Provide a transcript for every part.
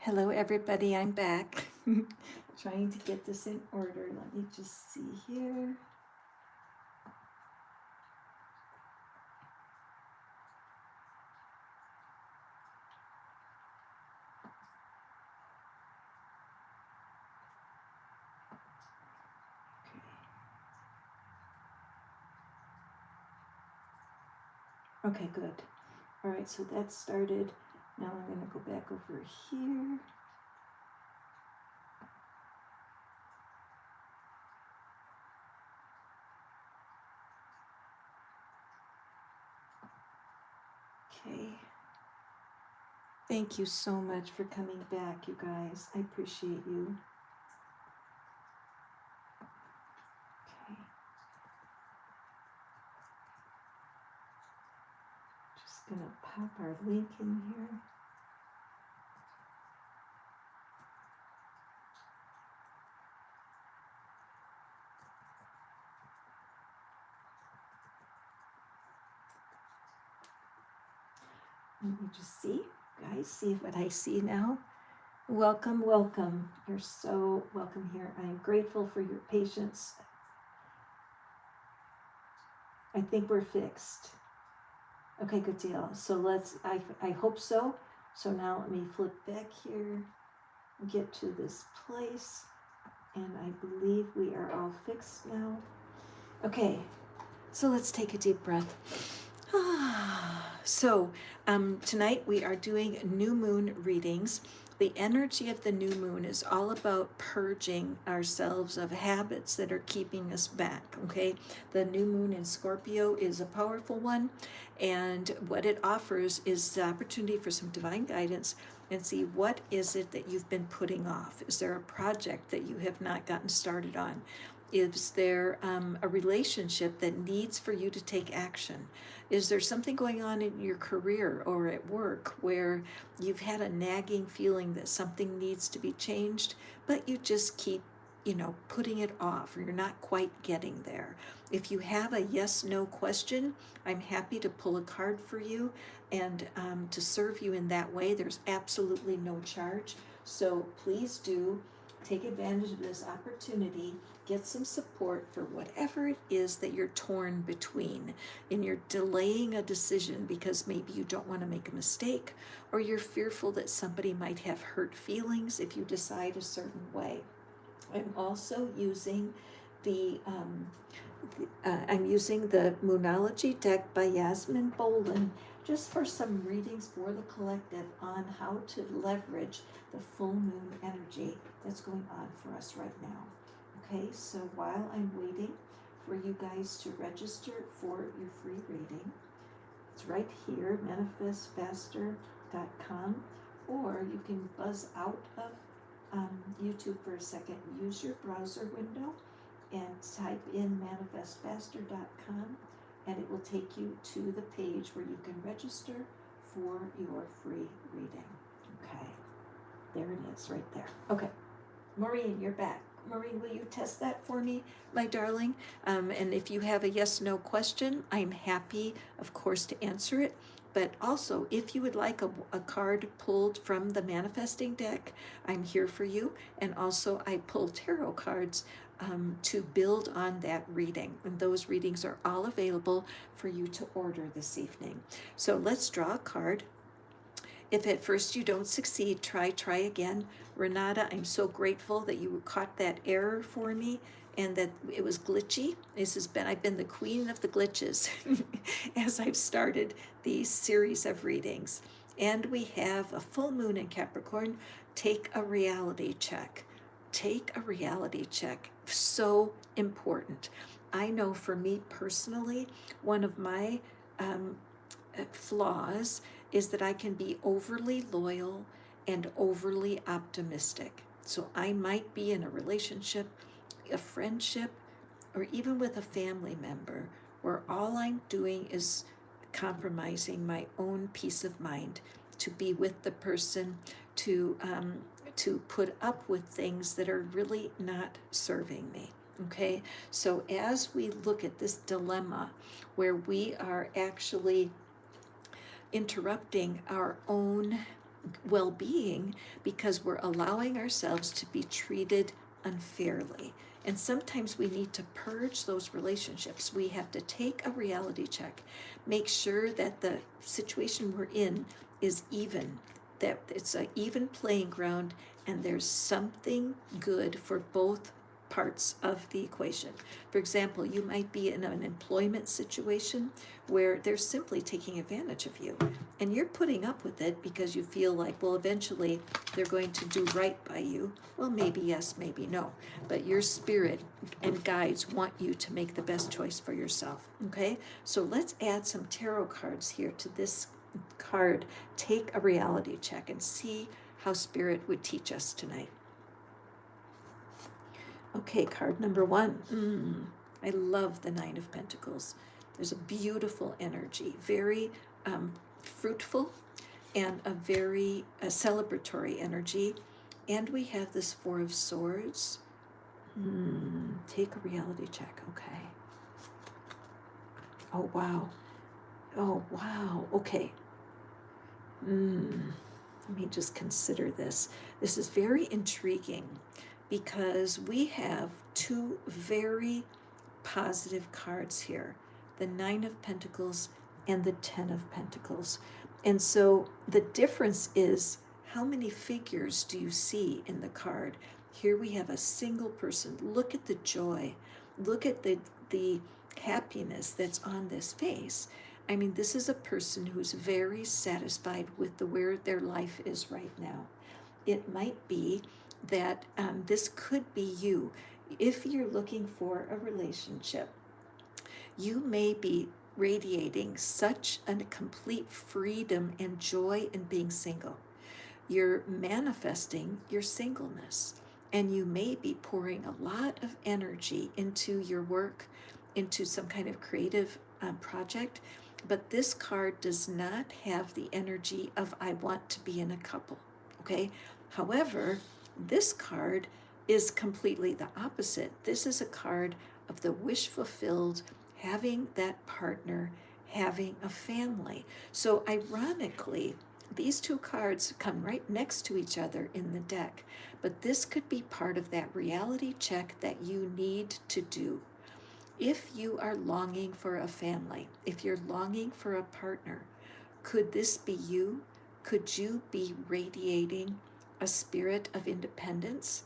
Hello, everybody. I'm back. Trying to get this in order. Let me just see here. Okay, good. All right, so that started. Now I'm going to go back over here. Okay. Thank you so much for coming back, you guys. I appreciate you. Okay. Just going to pop our link in here. Let me just see, guys, see what I see now. Welcome, welcome. You're so welcome here. I am grateful for your patience. I think we're fixed. Okay, good deal. So I hope so. So now let me flip back here, get to this place, and I believe we are all fixed now. Okay, so let's take a deep breath. So tonight we are doing new moon readings. The energy of the new moon is all about purging ourselves of habits that are keeping us back, okay? The new moon in Scorpio is a powerful one, and what it offers is the opportunity for some divine guidance and see what is it that you've been putting off. Is there a project that you have not gotten started on? Is there a relationship that needs for you to take action? Is there something going on in your career or at work where you've had a nagging feeling that something needs to be changed, but you just keep, putting it off, or you're not quite getting there? If you have a yes/no question, I'm happy to pull a card for you and to serve you in that way. There's absolutely no charge. So please do take advantage of this opportunity. Get some support for whatever it is that you're torn between, and you're delaying a decision because maybe you don't want to make a mistake, or you're fearful that somebody might have hurt feelings if you decide a certain way. I'm also using I'm using the Moonology deck by Yasmin Boland just for some readings for the collective on how to leverage the full moon energy that's going on for us right now. Okay, so while I'm waiting for you guys to register for your free reading, it's right here, manifestfaster.com, or you can buzz out of YouTube for a second. Use your browser window and type in manifestfaster.com, and it will take you to the page where you can register for your free reading. Okay, there it is right there. Okay, Maureen, you're back. Maureen, will you test that for me, my darling? And if you have a yes/no question, I'm happy, of course, to answer it. But also, if you would like a card pulled from the manifesting deck, I'm here for you. And also, I pull tarot cards to build on that reading. And those readings are all available for you to order this evening. So let's draw a card. If at first you don't succeed, try again. Renata, I'm so grateful that you caught that error for me and that it was glitchy. I've been the queen of the glitches as I've started these series of readings. And we have a full moon in Capricorn. Take a reality check. Take a reality check. So important. I know for me personally, one of my flaws is that I can be overly loyal and overly optimistic. So I might be in a relationship, a friendship, or even with a family member where all I'm doing is compromising my own peace of mind to be with the person, to put up with things that are really not serving me. Okay, so as we look at this dilemma where we are actually interrupting our own well-being because we're allowing ourselves to be treated unfairly. And sometimes we need to purge those relationships. We have to take a reality check, make sure that the situation we're in is even, that it's an even playing ground, and there's something good for both parts of the equation. For example, you might be in an employment situation where they're simply taking advantage of you, and you're putting up with it because you feel like, well, eventually they're going to do right by you. Well, maybe yes, maybe no, but your spirit and guides want you to make the best choice for yourself. Okay, so let's add some tarot cards here to this card. Take a reality check and see how spirit would teach us tonight. Okay, card number 1. I love the Nine of Pentacles. There's a beautiful energy, very fruitful, and a very celebratory energy. And we have this Four of Swords. Take a reality check. Okay. Oh, wow. Oh, wow. Okay. Let me just consider this. This is very intriguing because we have two very positive cards here, the Nine of Pentacles and the Ten of Pentacles. And so the difference is, how many figures do you see in the card? Here we have a single person. Look at the joy. Look at the happiness that's on this face. I mean, this is a person who's very satisfied with where their life is right now. It might be that this could be you. If you're looking for a relationship, you may be radiating such a complete freedom and joy in being single. You're manifesting your singleness, and you may be pouring a lot of energy into your work, into some kind of creative project. But this card does not have the energy of I want to be in a couple. Okay. However, this card is completely the opposite. This is a card of the wish fulfilled, having that partner, having a family. So ironically, these two cards come right next to each other in the deck, but this could be part of that reality check that you need to do. If you are longing for a family, if you're longing for a partner, could this be you? Could you be radiating a spirit of independence?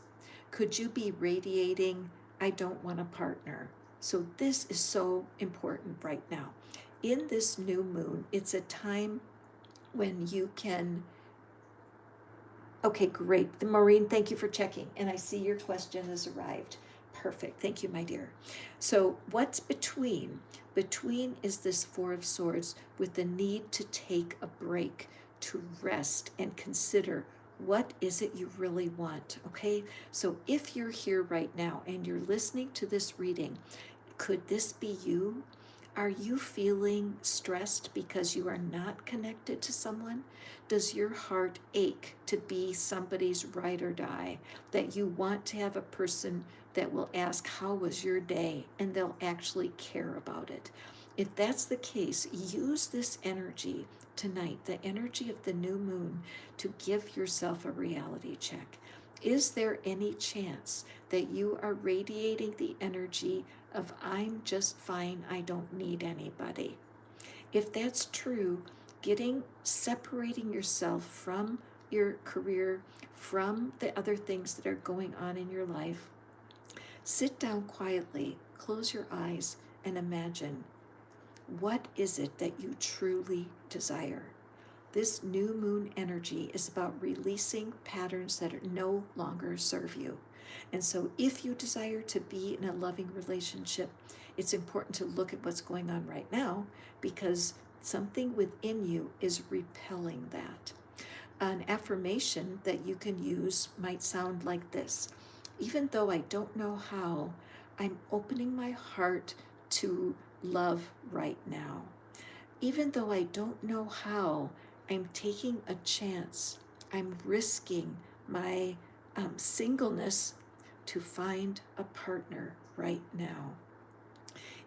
Could you be radiating, I don't want a partner? So this is so important right now. In this new moon, it's a time when you can... Okay, great. Maureen, thank you for checking. And I see your question has arrived. Perfect. Thank you, my dear. So what's between? Between is this Four of Swords with the need to take a break, to rest and consider, what is it you really want? Okay. So if you're here right now and you're listening to this reading, could this be you? Are you feeling stressed because you are not connected to someone? Does your heart ache to be somebody's ride or die, that you want to have a person that will ask, how was your day? And they'll actually care about it. If that's the case, use this energy tonight, the energy of the new moon, to give yourself a reality check. Is there any chance that you are radiating the energy of I'm just fine, I don't need anybody? If that's true, separating yourself from your career, from the other things that are going on in your life, sit down quietly, close your eyes, and imagine, what is it that you truly desire? This new moon energy is about releasing patterns that no longer serve you. And so if you desire to be in a loving relationship, it's important to look at what's going on right now, because something within you is repelling that. An affirmation that you can use might sound like this: even though I don't know how, I'm opening my heart to love right now. Even though I don't know how, I'm taking a chance. I'm risking my singleness to find a partner right now.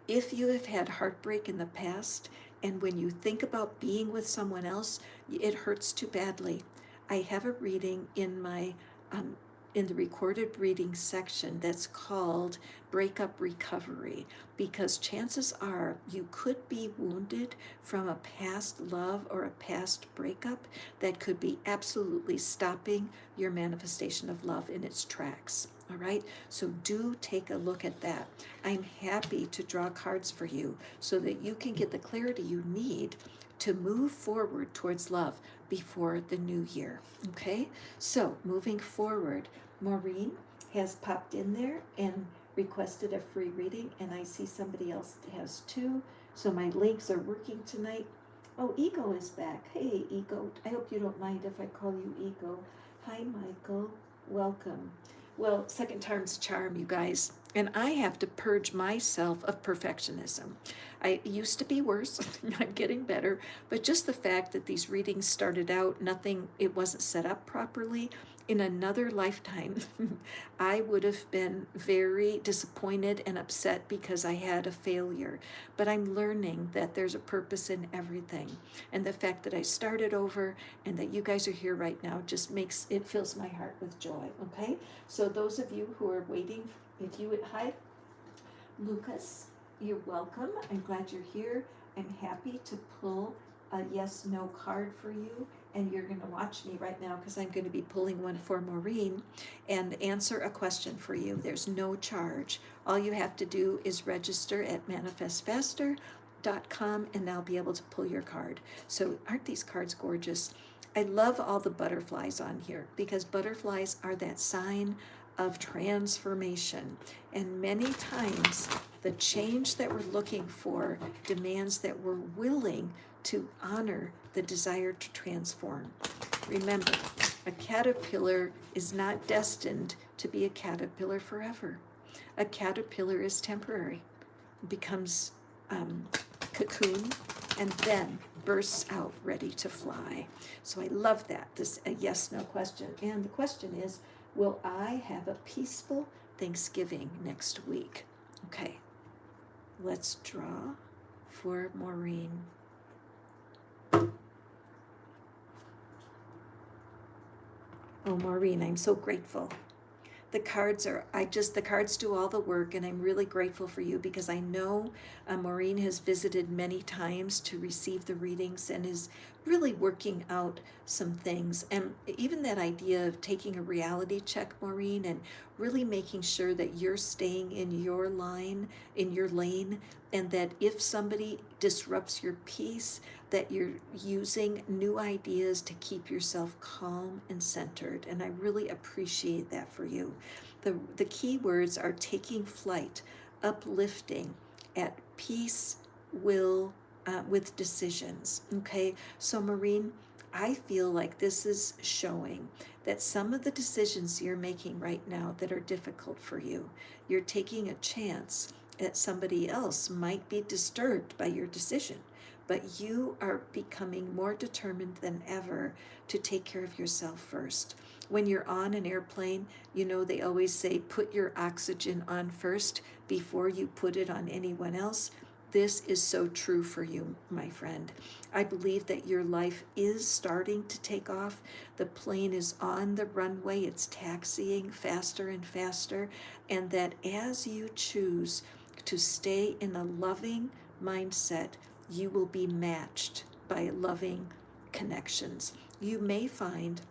If you have had heartbreak in the past, and when you think about being with someone else, it hurts too badly, I have a reading in the recorded reading section that's called Breakup Recovery, because chances are you could be wounded from a past love or a past breakup that could be absolutely stopping your manifestation of love in its tracks. All right, so do take a look at that. I'm happy to draw cards for you so that you can get the clarity you need to move forward towards love before the new year. Okay, so moving forward, Maureen has popped in there and requested a free reading, and I see somebody else has too. So my links are working tonight. Oh, Ego is back. Hey, Ego. I hope you don't mind if I call you Ego. Hi, Michael. Welcome. Well, second time's a charm, you guys. And I have to purge myself of perfectionism. I used to be worse. I'm getting better. But just the fact that these readings started out, it wasn't set up properly. In another lifetime, I would have been very disappointed and upset because I had a failure. But I'm learning that there's a purpose in everything. And the fact that I started over and that you guys are here right now just fills my heart with joy, okay? So those of you who are waiting, hi, Lucas, you're welcome. I'm glad you're here. I'm happy to pull a yes/no card for you, and you're going to watch me right now because I'm going to be pulling one for Maureen and answer a question for you. There's no charge. All you have to do is register at manifestfaster.com, and I'll be able to pull your card. So aren't these cards gorgeous? I love all the butterflies on here because butterflies are that sign of transformation, and many times the change that we're looking for demands that we're willing to honor the desire to transform. Remember, a caterpillar is not destined to be a caterpillar forever. A caterpillar is temporary, becomes cocoon, and then bursts out ready to fly. So I love that. This a yes/no question. And the question is, will I have a peaceful Thanksgiving next week? Okay, let's draw for Maureen. Oh, Maureen, I'm so grateful. The cards do all the work, and I'm really grateful for you because I know Maureen has visited many times to receive the readings and is really working out some things. And even that idea of taking a reality check, Maureen, and really making sure that you're staying in your lane, and that if somebody disrupts your peace, that you're using new ideas to keep yourself calm and centered. And I really appreciate that for you. The key words are taking flight, uplifting, at peace, with decisions. Okay, so Maureen, I feel like this is showing that some of the decisions you're making right now that are difficult for you, you're taking a chance that somebody else might be disturbed by your decision, but you are becoming more determined than ever to take care of yourself first. When you're on an airplane, you know they always say put your oxygen on first before you put it on anyone else. This is so true for you, my friend. I believe that your life is starting to take off. The plane is on the runway. It's taxiing faster and faster. And that as you choose to stay in a loving mindset, you will be matched by loving connections. You may find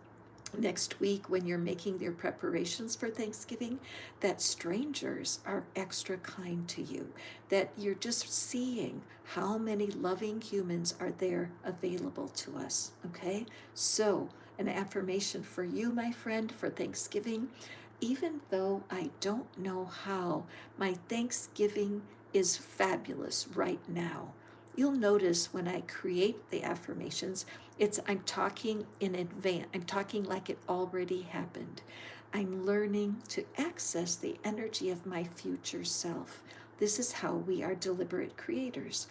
next week, when you're making your preparations for Thanksgiving, that strangers are extra kind to you, that you're just seeing how many loving humans are there available to us, okay? So, an affirmation for you, my friend, for Thanksgiving: even though I don't know how, my Thanksgiving is fabulous right now. You'll notice when I create the affirmations, I'm talking in advance. I'm talking like it already happened. I'm learning to access the energy of my future self. This is how we are deliberate creators.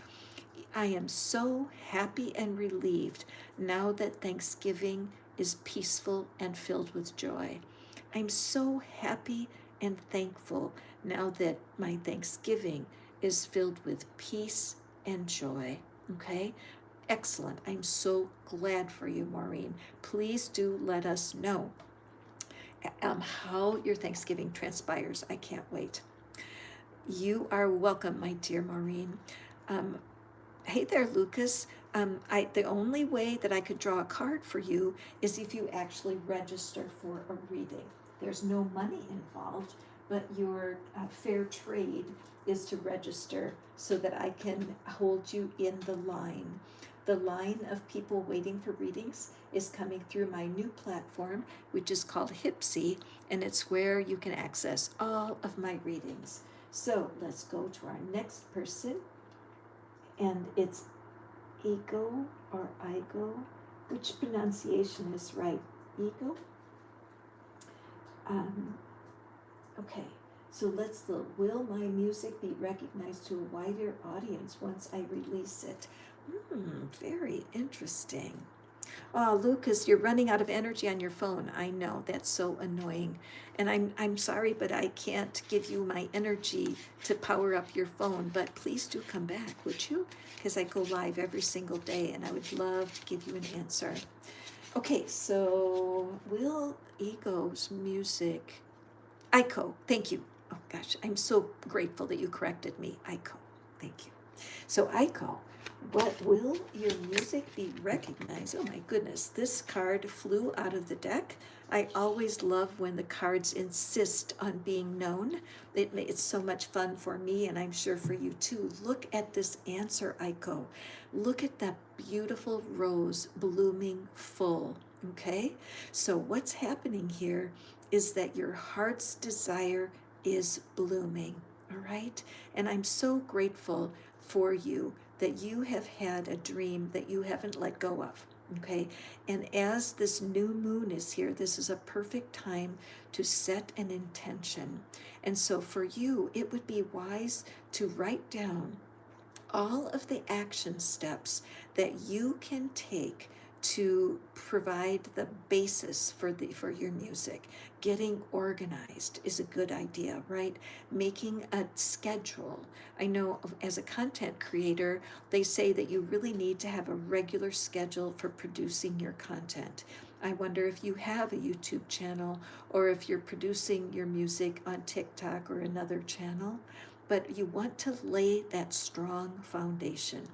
I am so happy and relieved now that Thanksgiving is peaceful and filled with joy. I'm so happy and thankful now that my Thanksgiving is filled with peace and joy, okay? Excellent. I'm so glad for you, Maureen. Please do let us know how your Thanksgiving transpires. I can't wait. You are welcome, my dear Maureen. Hey there, Lucas. The only way that I could draw a card for you is if you actually register for a reading. There's no money involved, but your fair trade is to register so that I can hold you in the line. The line of people waiting for readings is coming through my new platform, which is called Hipsy, and it's where you can access all of my readings. So let's go to our next person, and it's Ego or Igo. Which pronunciation is right? Ego? Okay, so will my music be recognized to a wider audience once I release it? Very interesting. Oh, Lucas, you're running out of energy on your phone. I know, that's so annoying. And I'm sorry, but I can't give you my energy to power up your phone. But please do come back, would you? Because I go live every single day, and I would love to give you an answer. Okay, so will Ego's music... Aiko, thank you. Oh gosh, I'm so grateful that you corrected me. Aiko, thank you. So Aiko, what will your music be recognized? Oh my goodness, this card flew out of the deck. I always love when the cards insist on being known. It's so much fun for me, and I'm sure for you too. Look at this answer, Aiko. Look at that beautiful rose blooming full, okay? So what's happening here is that your heart's desire is blooming, all right? And I'm so grateful for you that you have had a dream that you haven't let go of, okay? And as this new moon is here, this is a perfect time to set an intention. And so for you, it would be wise to write down all of the action steps that you can take to provide the basis for your music. Getting organized is a good idea, right? Making a schedule. I know as a content creator, they say that you really need to have a regular schedule for producing your content. I wonder if you have a YouTube channel or if you're producing your music on TikTok or another channel, but you want to lay that strong foundation.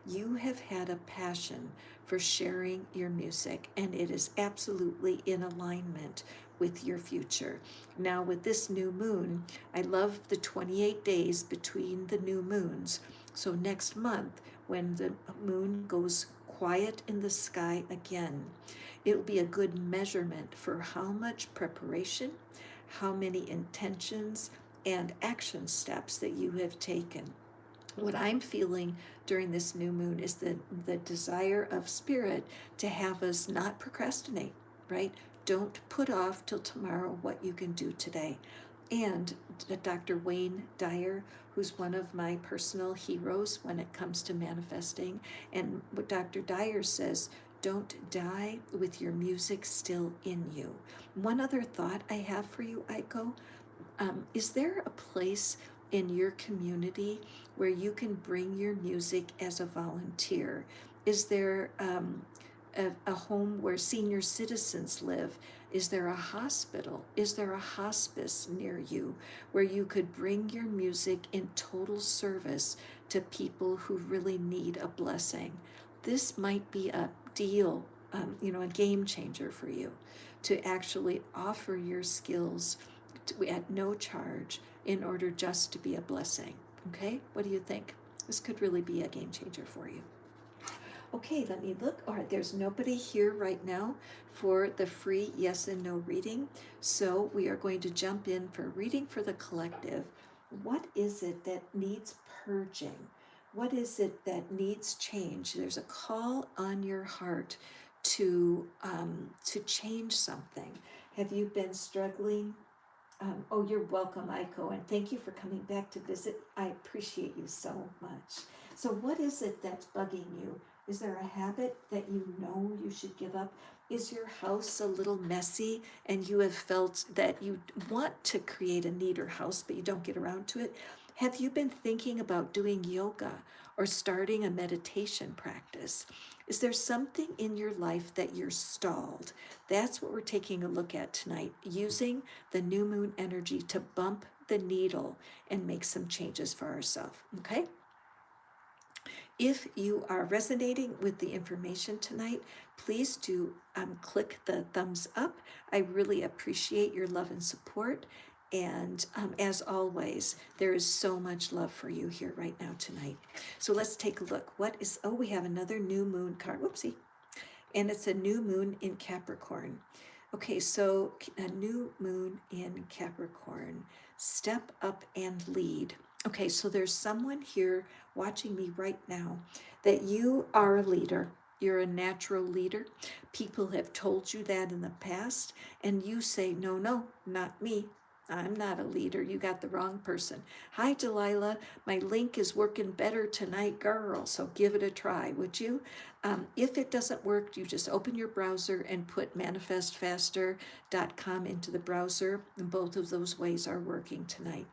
You have had a passion for sharing your music, and it is absolutely in alignment with your future. Now, with this new moon, I love the 28 days between the new moons. So next month, when the moon goes quiet in the sky again, it will be a good measurement for how much preparation, how many intentions, and action steps that you have taken. What I'm feeling during this new moon is the desire of spirit to have us not procrastinate, right? Don't put off till tomorrow what you can do today. And Dr. Wayne Dyer, who's one of my personal heroes when it comes to manifesting, and what Dr. Dyer says, don't die with your music still in you. One other thought I have for you, Aiko, is there a place in your community where you can bring your music as a volunteer? Is there a home where senior citizens live? Is there a hospital? Is there a hospice near you where you could bring your music in total service to people who really need a blessing? This might be a deal, a game changer for you to actually offer your skills at no charge in order just to be a blessing. Okay, what do you think? This could really be a game changer for you. Okay, let me look. All right, there's nobody here right now for the free yes and no reading. So we are going to jump in for a reading for the collective. What is it that needs purging? What is it that needs change? There's a call on your heart to change something. Have you been struggling? Oh, you're welcome, Aiko, and thank you for coming back to visit. I appreciate you so much. So what is it that's bugging you? Is there a habit that you know you should give up? Is your house a little messy and you have felt that you want to create a neater house, but you don't get around to it? Have you been thinking about doing yoga or starting a meditation practice? Is there something in your life that you're stalled? That's what we're taking a look at tonight, using the new moon energy to bump the needle and make some changes for ourselves, okay? If you are resonating with the information tonight, please do click the thumbs up. I really appreciate your love and support. And as always, there is so much love for you here right now tonight. So let's take a look. We have another new moon card. Whoopsie. And it's a new moon in Capricorn. Okay, so a new moon in Capricorn. Step up and lead. Okay, so there's someone here watching me right now that you are a leader. You're a natural leader. People have told you that in the past, and you say, no, not me. I'm not a leader. You got the wrong person. Hi, Delilah. My link is working better tonight, girl. So give it a try, would you? If it doesn't work, you just open your browser and put manifestfaster.com into the browser. And both of those ways are working tonight.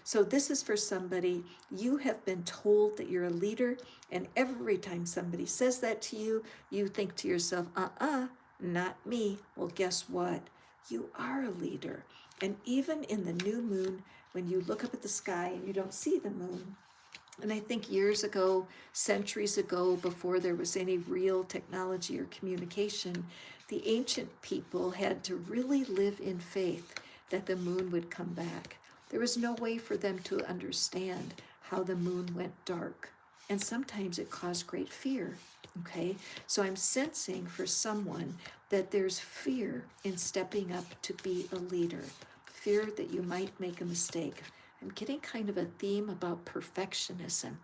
So this is for somebody, you have been told that you're a leader, and every time somebody says that to you, you think to yourself, not me. Well, guess what? You are a leader. And even in the new moon, when you look up at the sky and you don't see the moon, and I think years ago, centuries ago, before there was any real technology or communication, the ancient people had to really live in faith that the moon would come back. There was no way for them to understand how the moon went dark. And sometimes it caused great fear, okay? So I'm sensing for someone that there's fear in stepping up to be a leader, fear that you might make a mistake. I'm getting kind of a theme about perfectionism.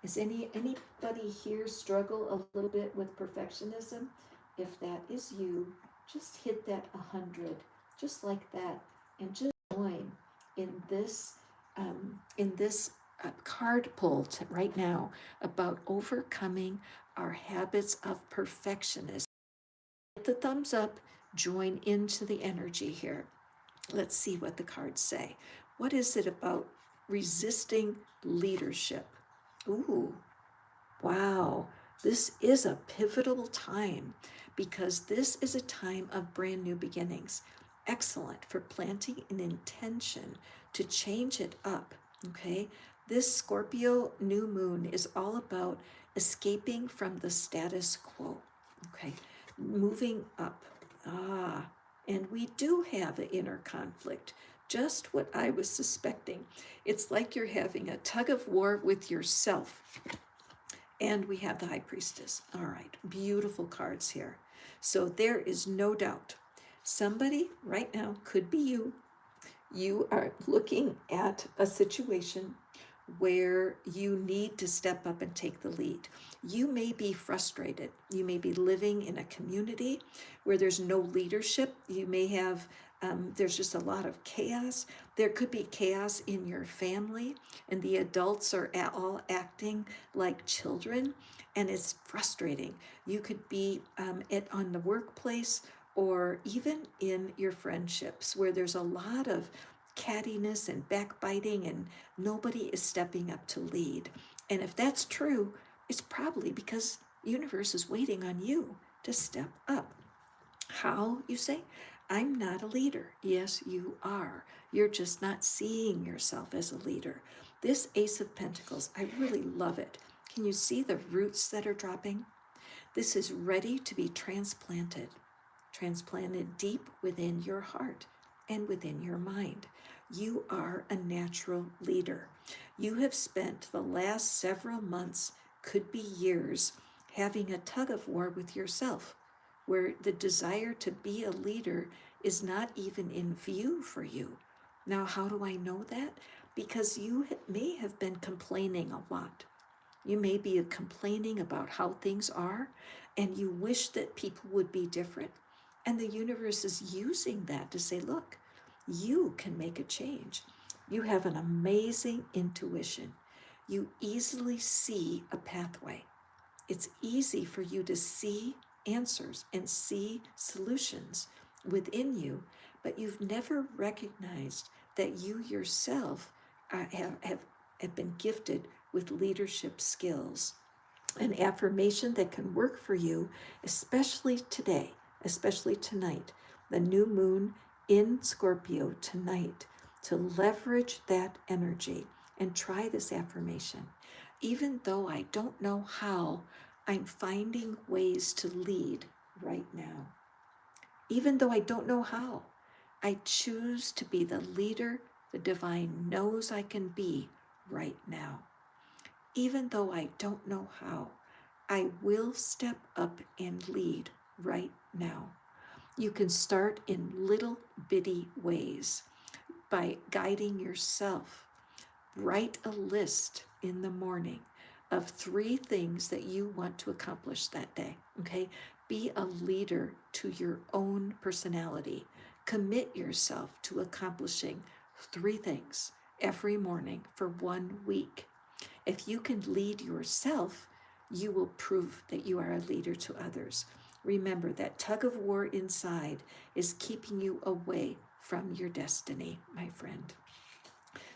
Is anybody here struggle a little bit with perfectionism? If that is you, just hit that 100, just like that, and just join in this card pull right now about overcoming our habits of perfectionism. Hit the thumbs up, join into the energy here. Let's see what the cards say. What is it about resisting leadership? Ooh, wow. This is a pivotal time because this is a time of brand new beginnings. Excellent for planting an intention to change it up, okay? This Scorpio new moon is all about escaping from the status quo, okay? Moving up. And we do have an inner conflict, just what I was suspecting. It's like you're having a tug of war with yourself. And we have the High Priestess. All right, beautiful cards here. So there is no doubt. Somebody right now, could be you. You are looking at a situation where you need to step up and take the lead. You may be frustrated. You may be living in a community where there's no leadership. You may have, there's just a lot of chaos. There could be chaos in your family, and the adults are all acting like children, and it's frustrating. You could be on the workplace or even in your friendships where there's a lot of cattiness and backbiting and nobody is stepping up to lead. And if that's true, it's probably because the universe is waiting on you to step up. How, you say? I'm not a leader. Yes, you are. You're just not seeing yourself as a leader. This Ace of Pentacles, I really love it. Can you see the roots that are dropping? This is ready to be transplanted deep within your heart and within your mind. You are a natural leader. You have spent the last several months, could be years, having a tug of war with yourself, where the desire to be a leader is not even in view for you. Now, how do I know that? Because you may have been complaining a lot. You may be complaining about how things are, and you wish that people would be different. And the universe is using that to say, look, you can make a change. You have an amazing intuition. You easily see a pathway. It's easy for you to see answers and see solutions within you, but you've never recognized that you yourself have have been gifted with leadership skills. An affirmation that can work for you, especially today, especially tonight, the new moon in Scorpio tonight, to leverage that energy and try this affirmation. Even though I don't know how, I'm finding ways to lead right now. Even though I don't know how, I choose to be the leader the divine knows I can be right now. Even though I don't know how, I will step up and lead right now. You can start in little bitty ways by guiding yourself. Write a list in the morning of 3 things that you want to accomplish that day, okay? Be a leader to your own personality. Commit yourself to accomplishing 3 things every morning for 1 week. If you can lead yourself, you will prove that you are a leader to others. Remember, that tug of war inside is keeping you away from your destiny, my friend.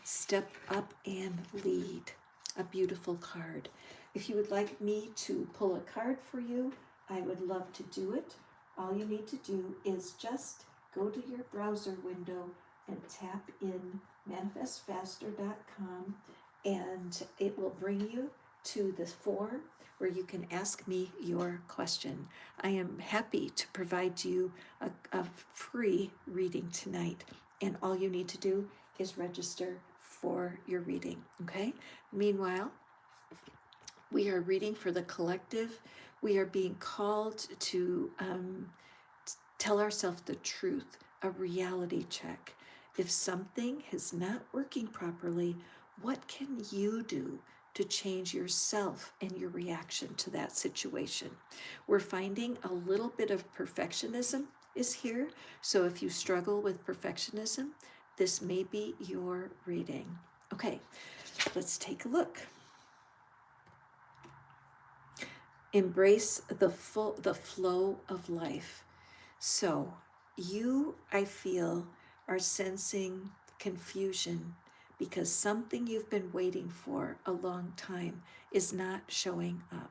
Step up and lead. A beautiful card. If you would like me to pull a card for you, I would love to do it. All you need to do is just go to your browser window and tap in manifestfaster.com, and it will bring you to the form where you can ask me your question. I am happy to provide you a free reading tonight, and all you need to do is register for your reading, okay? Meanwhile, we are reading for the collective. We are being called to tell ourselves the truth, a reality check. If something is not working properly, what can you do to change yourself and your reaction to that situation? We're finding a little bit of perfectionism is here. So if you struggle with perfectionism, this may be your reading. Okay, let's take a look. Embrace the flow of life. So you, I feel, are sensing confusion because something you've been waiting for a long time is not showing up,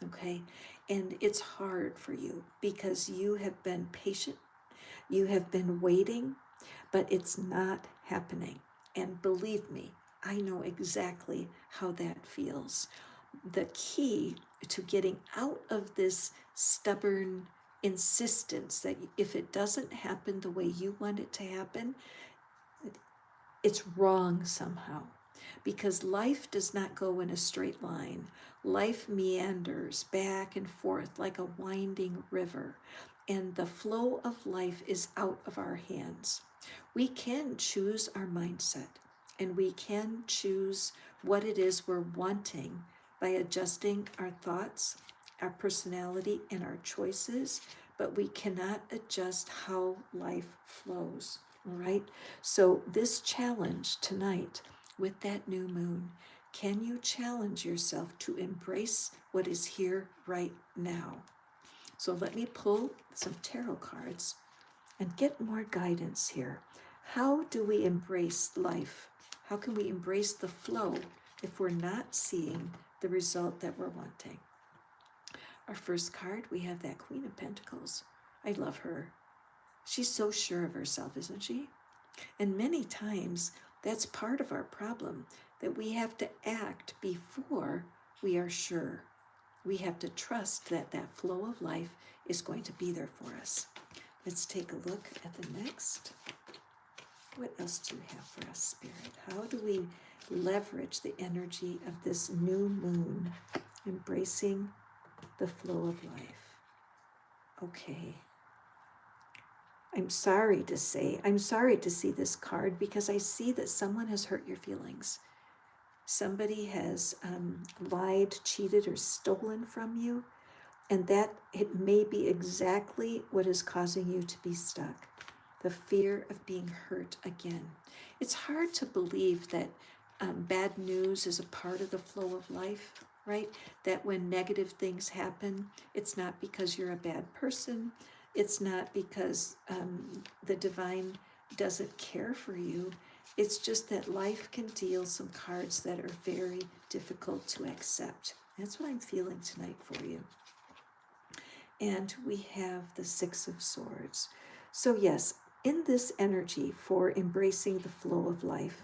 okay? And it's hard for you because you have been patient, you have been waiting, but it's not happening. And believe me, I know exactly how that feels. The key to getting out of this stubborn insistence that if it doesn't happen the way you want it to happen, it's wrong somehow. Because life does not go in a straight line. Life meanders back and forth like a winding river, and the flow of life is out of our hands. We can choose our mindset, and we can choose what it is we're wanting by adjusting our thoughts, our personality, and our choices, but we cannot adjust how life flows, all right? So this challenge tonight with that new moon, can you challenge yourself to embrace what is here right now? So let me pull some tarot cards and get more guidance here. How do we embrace life? How can we embrace the flow if we're not seeing the result that we're wanting? Our first card, we have that Queen of Pentacles. I love her. She's so sure of herself, isn't she? And many times, that's part of our problem, that we have to act before we are sure. We have to trust that that flow of life is going to be there for us. Let's take a look at the next. What else do you have for us, Spirit? How do we leverage the energy of this new moon, embracing the flow of life? Okay. I'm sorry to see this card because I see that someone has hurt your feelings. Somebody has lied, cheated, or stolen from you, and that it may be exactly what is causing you to be stuck. The fear of being hurt again. It's hard to believe that bad news is a part of the flow of life, right? That when negative things happen, it's not because you're a bad person. It's not because the divine doesn't care for you. It's just that life can deal some cards that are very difficult to accept. That's what I'm feeling tonight for you. And we have the Six of Swords. So yes, in this energy for embracing the flow of life,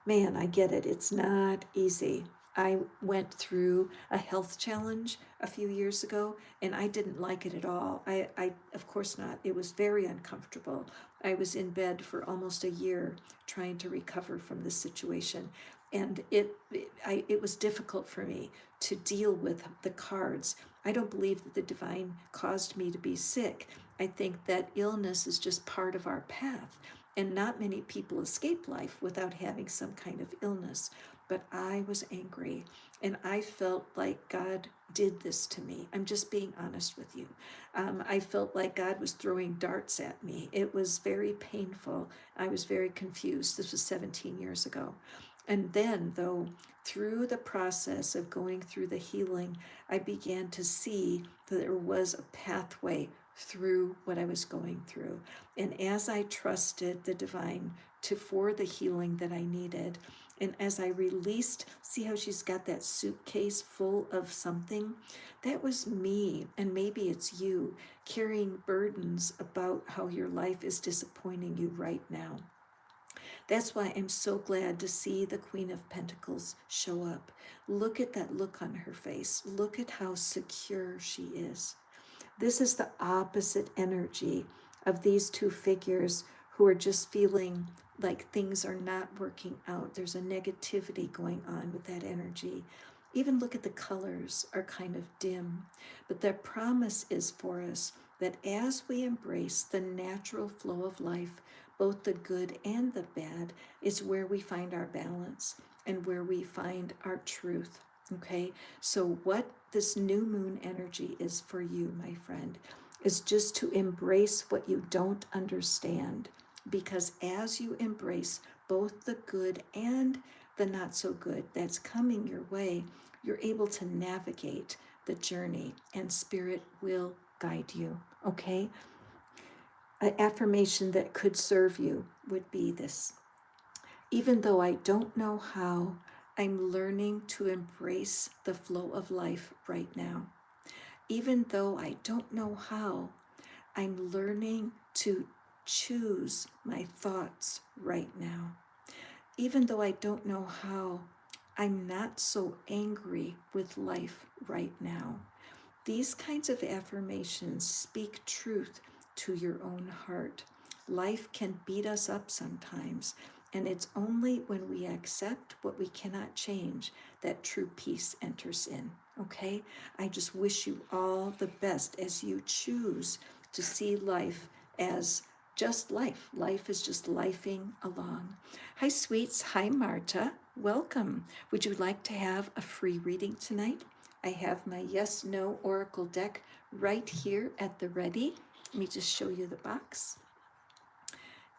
man, I get it. It's not easy. I went through a health challenge a few years ago and I didn't like it at all. I of course not. It was very uncomfortable. I was in bed for almost a year trying to recover from this situation. And it was difficult for me to deal with the cards. I don't believe that the divine caused me to be sick. I think that illness is just part of our path. And not many people escape life without having some kind of illness. But I was angry and I felt like God did this to me. I'm just being honest with you. I felt like God was throwing darts at me. It was very painful. I was very confused. This was 17 years ago. And then, though, through the process of going through the healing, I began to see that there was a pathway through what I was going through. And as I trusted the divine for the healing that I needed, and as I released, see how she's got that suitcase full of something? That was me, and maybe it's you, carrying burdens about how your life is disappointing you right now. That's why I'm so glad to see the Queen of Pentacles show up. Look at that look on her face. Look at how secure she is. This is the opposite energy of these two figures who are just feeling like things are not working out. There's a negativity going on with that energy. Even look at the colors are kind of dim. But the promise is for us that as we embrace the natural flow of life, both the good and the bad, is where we find our balance and where we find our truth. Okay, so what this new moon energy is for you, my friend, is just to embrace what you don't understand. Because as you embrace both the good and the not so good that's coming your way, you're able to navigate the journey and spirit will guide you. Okay? An affirmation that could serve you would be this: even though I don't know how, I'm learning to embrace the flow of life right now. Even though I don't know how, I'm learning to choose my thoughts right now. Even though I don't know how, I'm not so angry with life right now. These kinds of affirmations speak truth to your own heart. Life can beat us up sometimes, and it's only when we accept what we cannot change that true peace enters in. Okay? I just wish you all the best as you choose to see life as just life. Life is just lifing along. Hi, sweets. Hi, Marta. Welcome. Would you like to have a free reading tonight? I have my yes, no oracle deck right here at the ready. Let me just show you the box.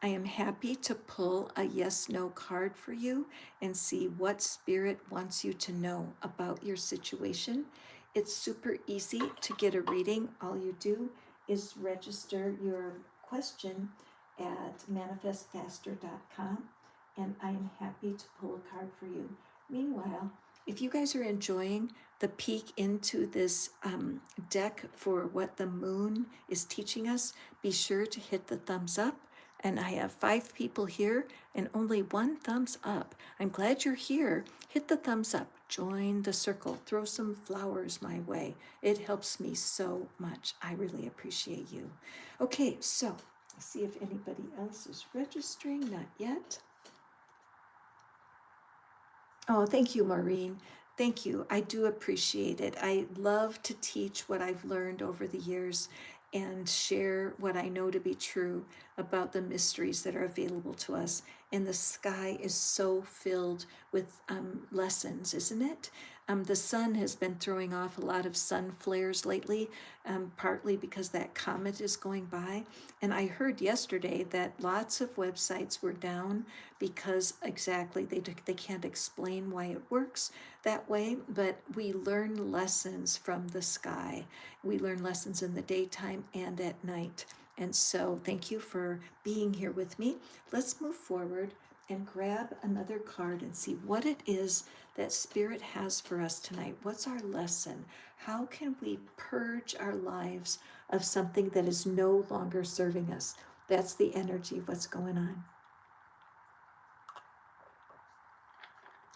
I am happy to pull a yes, no card for you and see what spirit wants you to know about your situation. It's super easy to get a reading. All you do is register your question at manifestfaster.com, and I am happy to pull a card for you. Meanwhile, if you guys are enjoying the peek into this deck for what the moon is teaching us, be sure to hit the thumbs up. And I have 5 people here and only 1 thumbs up. I'm glad you're here. Hit the thumbs up. Join the circle. Throw some flowers my way. It helps me so much. I really appreciate you. Okay, so let's see if anybody else is registering. Not yet. Oh, thank you, Maureen. Thank you. I do appreciate it. I love to teach what I've learned over the years and share what I know to be true about the mysteries that are available to us. And the sky is so filled with lessons, isn't it? The sun has been throwing off a lot of sun flares lately, partly because that comet is going by. And I heard yesterday that lots of websites were down because exactly they can't explain why it works that way, but we learn lessons from the sky. We learn lessons in the daytime and at night. And so thank you for being here with me. Let's move forward. and grab another card and see what it is that Spirit has for us tonight. What's our lesson? How can we purge our lives of something that is no longer serving us? That's the energy of what's going on.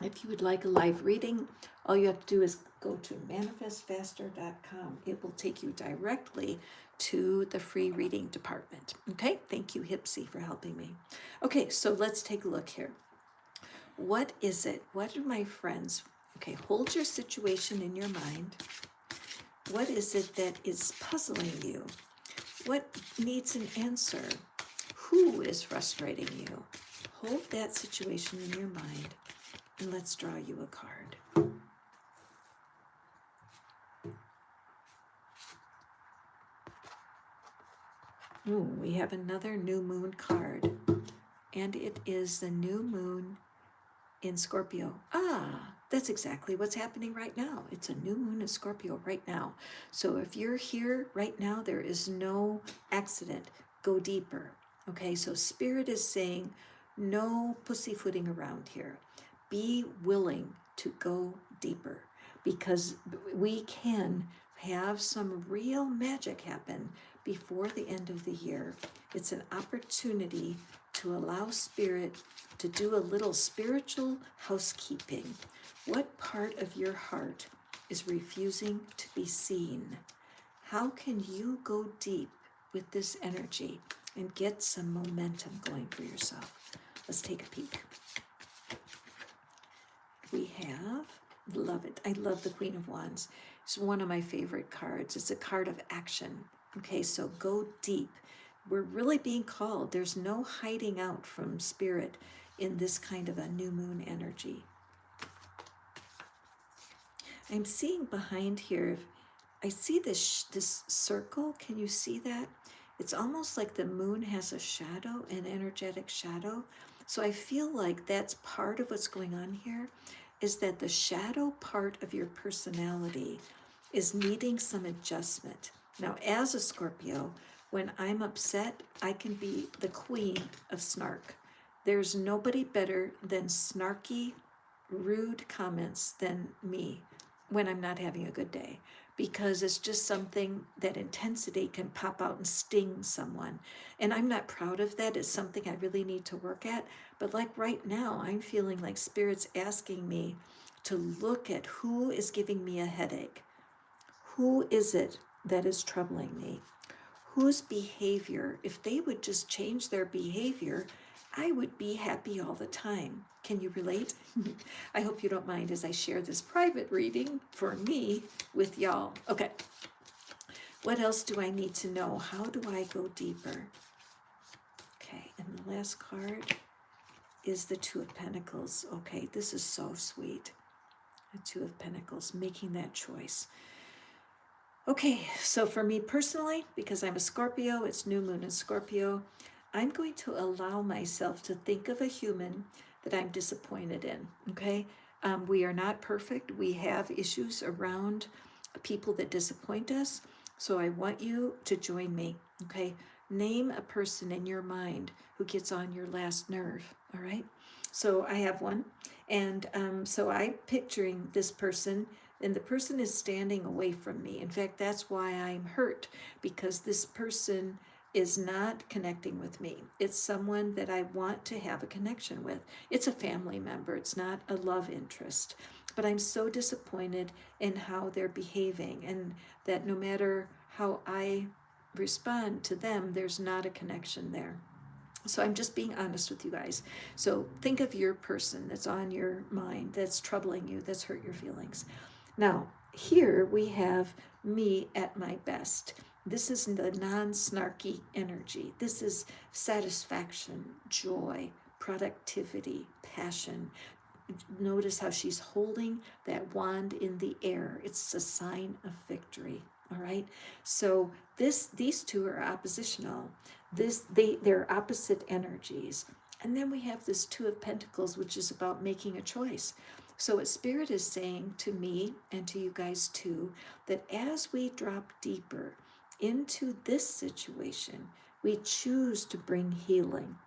If you would like a live reading, all you have to do is go to manifestfaster.com. It will take you directly to the free reading department. Okay, thank you, Hipsy, for helping me. Okay, so let's take a look here. What is it? What are my friends? Okay, hold your situation in your mind. What is it that is puzzling you? What needs an answer? Who is frustrating you? Hold that situation in your mind. And let's draw you a card. Ooh, we have another new moon card. And it is the new moon in Scorpio. Ah, that's exactly what's happening right now. It's a new moon in Scorpio right now. So if you're here right now, there is no accident. Go deeper. Okay, so Spirit is saying no pussyfooting around here. Be willing to go deeper, because we can have some real magic happen before the end of the year. It's an opportunity to allow Spirit to do a little spiritual housekeeping. What part of your heart is refusing to be seen? How can you go deep with this energy and get some momentum going for yourself? Let's take a peek. We have, love it. I love the Queen of Wands. It's one of my favorite cards. It's a card of action. Okay, so go deep. We're really being called. There's no hiding out from Spirit in this kind of a new moon energy. I'm seeing behind here, I see this circle. Can you see that? It's almost like the moon has a shadow, an energetic shadow. So I feel like that's part of what's going on here, is that the shadow part of your personality is needing some adjustment. Now, as a Scorpio, when I'm upset, I can be the queen of snark. There's nobody better than snarky, rude comments than me when I'm not having a good day, because it's just something that intensity can pop out and sting someone. And I'm not proud of that. It's something I really need to work at. But like right now, I'm feeling like Spirit's asking me to look at who is giving me a headache. Who is it that is troubling me? Whose behavior, if they would just change their behavior, I would be happy all the time. Can you relate? I hope you don't mind as I share this private reading for me with y'all. Okay. What else do I need to know? How do I go deeper? Okay, and the last card is the Two of Pentacles. Okay, this is so sweet. The Two of Pentacles, making that choice. Okay, so for me personally, because I'm a Scorpio, it's new moon in Scorpio, I'm going to allow myself to think of a human that I'm disappointed in, okay? We are not perfect. We have issues around people that disappoint us. So I want you to join me, okay? Name a person in your mind who gets on your last nerve, all right? So I have one. And so I'm picturing this person, and the person is standing away from me. In fact, that's why I'm hurt, because this person is not connecting with me. It's someone that I want to have a connection with. It's a family member. It's not a love interest. But I'm so disappointed in how they're behaving, and that no matter how I respond to them, there's not a connection there. So I'm just being honest with you guys. So think of your person that's on your mind, that's troubling you, that's hurt your feelings. Now, here we have me at my best. This is the non-snarky energy. This is satisfaction, joy, productivity, passion. Notice how she's holding that wand in the air. It's a sign of victory. All right. So these two are oppositional. They're opposite energies. And then we have this Two of Pentacles, which is about making a choice. So what Spirit is saying to me and to you guys too, that as we drop deeper into this situation, we choose to bring healing.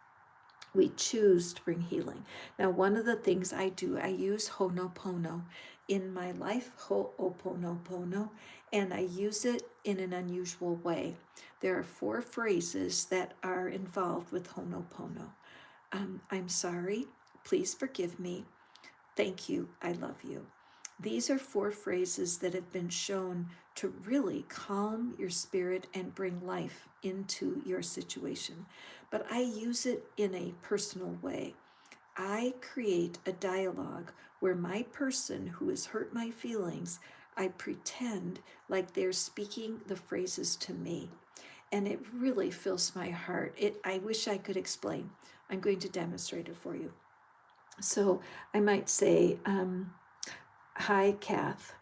We choose to bring healing. Now, one of the things I do, I use Ho'oponopono in my life, Ho'oponopono, and I use it in an unusual way. There are 4 phrases that are involved with Ho'oponopono. I'm sorry, please forgive me, thank you, I love you. These are 4 phrases that have been shown to really calm your spirit and bring life into your situation. But I use it in a personal way. I create a dialogue where my person who has hurt my feelings, I pretend like they're speaking the phrases to me. And it really fills my heart. I wish I could explain. I'm going to demonstrate it for you. So I might say, hi, Kath.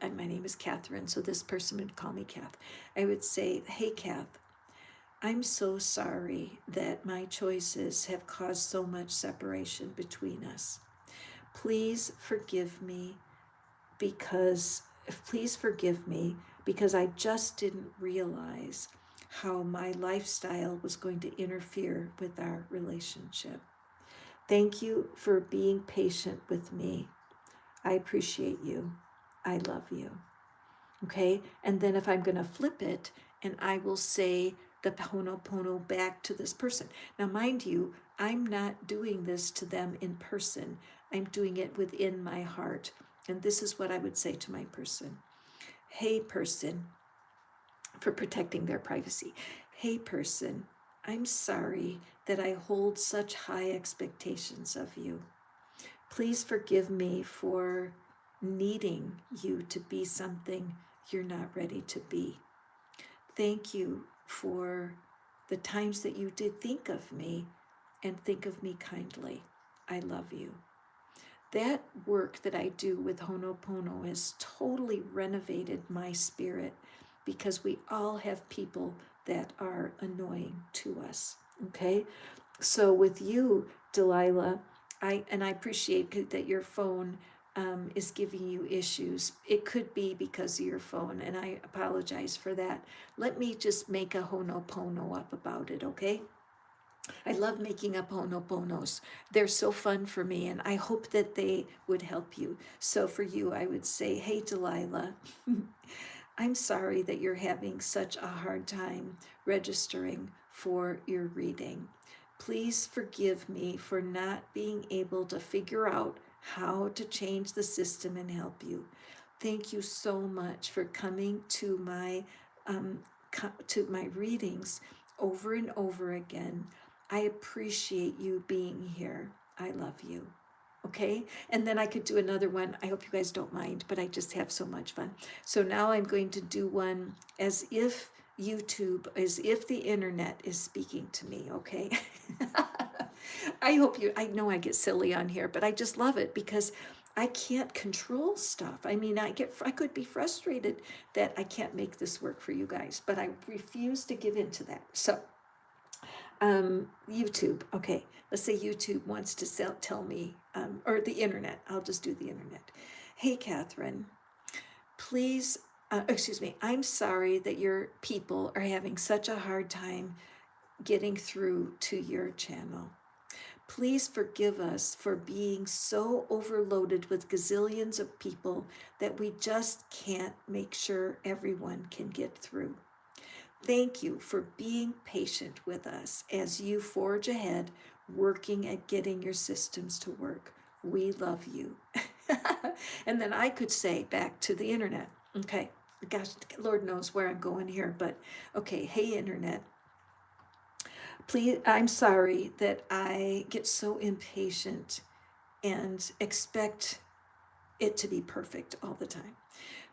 My name is Catherine, so this person would call me Kath. I would say, hey, Kath, I'm so sorry that my choices have caused so much separation between us. Please forgive me because I just didn't realize how my lifestyle was going to interfere with our relationship. Thank you for being patient with me. I appreciate you. I love you. Okay? And then if I'm going to flip it, and I will say the Ho'oponopono back to this person. Now, mind you, I'm not doing this to them in person. I'm doing it within my heart. And this is what I would say to my person. Hey, person, for protecting their privacy. Hey, person, I'm sorry that I hold such high expectations of you. Please forgive me for needing you to be something you're not ready to be. Thank you for the times that you did think of me and think of me kindly. I love you. That work that I do with Ho'oponopono has totally renovated my spirit, because we all have people that are annoying to us. Okay? So with you, Delilah, I appreciate that your phone is giving you issues. It could be because of your phone, and I apologize for that. Let me just make a Ho'oponopono up about it, okay? I love making up Ho'oponoponos. They're so fun for me, and I hope that they would help you. So for you, I would say, hey, Delilah, I'm sorry that you're having such a hard time registering for your reading. Please forgive me for not being able to figure out how to change the system and help you. Thank you so much for coming to my readings over and over again. I appreciate you being here. I love you. Okay, and then I could do another one. I hope you guys don't mind, but I just have so much fun. So now I'm going to do one as if the internet is speaking to me, okay? I know I get silly on here, but I just love it because I can't control stuff. I mean, I could be frustrated that I can't make this work for you guys, but I refuse to give in to that. So, YouTube, okay, let's say YouTube wants to tell me, or the internet, I'll just do the internet. Hey, Catherine, please, I'm sorry that your people are having such a hard time getting through to your channel. Please forgive us for being so overloaded with gazillions of people that we just can't make sure everyone can get through. Thank you for being patient with us as you forge ahead, working at getting your systems to work. We love you. And then I could say back to the internet, okay, gosh, Lord knows where I'm going here, but okay, hey, internet. Please, I'm sorry that I get so impatient and expect it to be perfect all the time.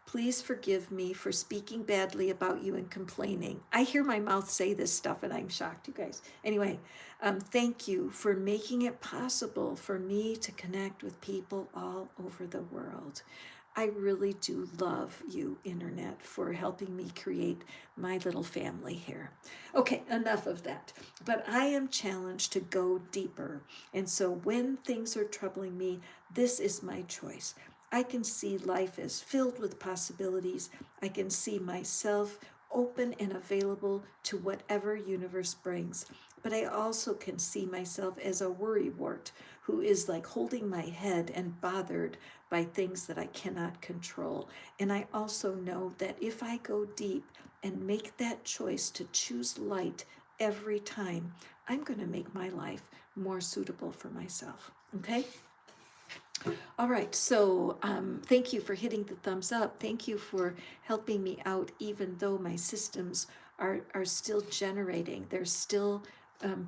Please forgive me for speaking badly about you and complaining. I hear my mouth say this stuff and I'm shocked, you guys. Anyway, thank you for making it possible for me to connect with people all over the world. I really do love you, internet, for helping me create my little family here. Okay, enough of that. But I am challenged to go deeper. And so when things are troubling me, this is my choice. I can see life as filled with possibilities. I can see myself open and available to whatever universe brings. But I also can see myself as a worrywart who is like holding my head and bothered by things that I cannot control. And I also know that if I go deep and make that choice to choose light every time, I'm going to make my life more suitable for myself. Okay? All right, so thank you for hitting the thumbs up. Thank you for helping me out, even though my systems are still generating. They're still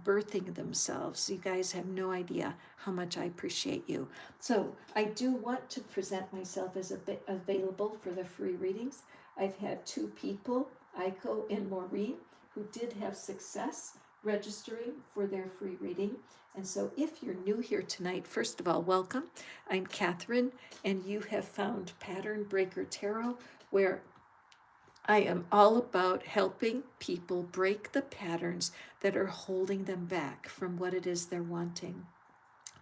birthing themselves. You guys have no idea how much I appreciate you. So I do want to present myself as a bit available for the free readings. I've had 2 people, Aiko and Maureen, who did have success registering for their free reading. And so if you're new here tonight, first of all, welcome. I'm Catherine, and you have found Pattern Breaker Tarot, where I am all about helping people break the patterns that are holding them back from what it is they're wanting.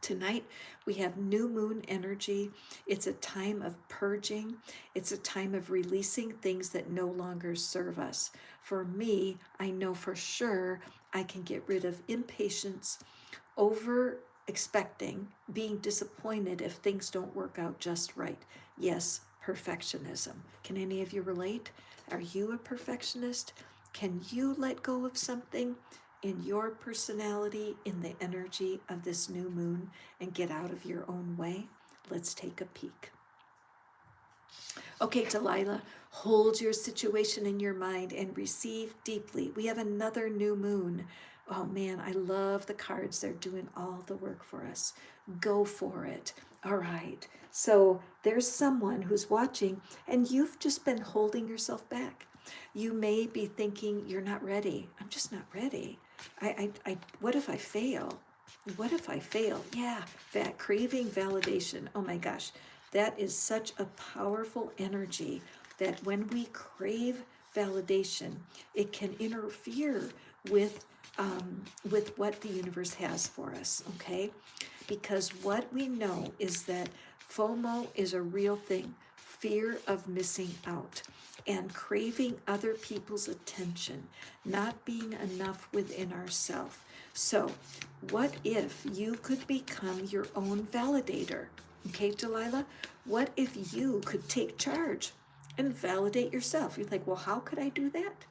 Tonight, we have new moon energy. It's a time of purging. It's a time of releasing things that no longer serve us. For me, I know for sure I can get rid of impatience, over expecting, being disappointed if things don't work out just right. Yes, perfectionism. Can any of you relate? Are you a perfectionist? Can you let go of something in your personality, in the energy of this new moon, and get out of your own way? Let's take a peek. Okay, Delilah, hold your situation in your mind and receive deeply. We have another new moon. Oh man, I love the cards. They're doing all the work for us. Go for it. All right. So there's someone who's watching, and you've just been holding yourself back. You may be thinking, you're not ready. I'm just not ready. What if I fail? What if I fail? Yeah, that craving validation. Oh my gosh, that is such a powerful energy that when we crave validation, it can interfere with what the universe has for us, okay? Because what we know is that FOMO is a real thing, fear of missing out, and craving other people's attention, not being enough within ourselves. So what if you could become your own validator? Okay, Delilah, what if you could take charge and validate yourself? You're like, well, how could I do that?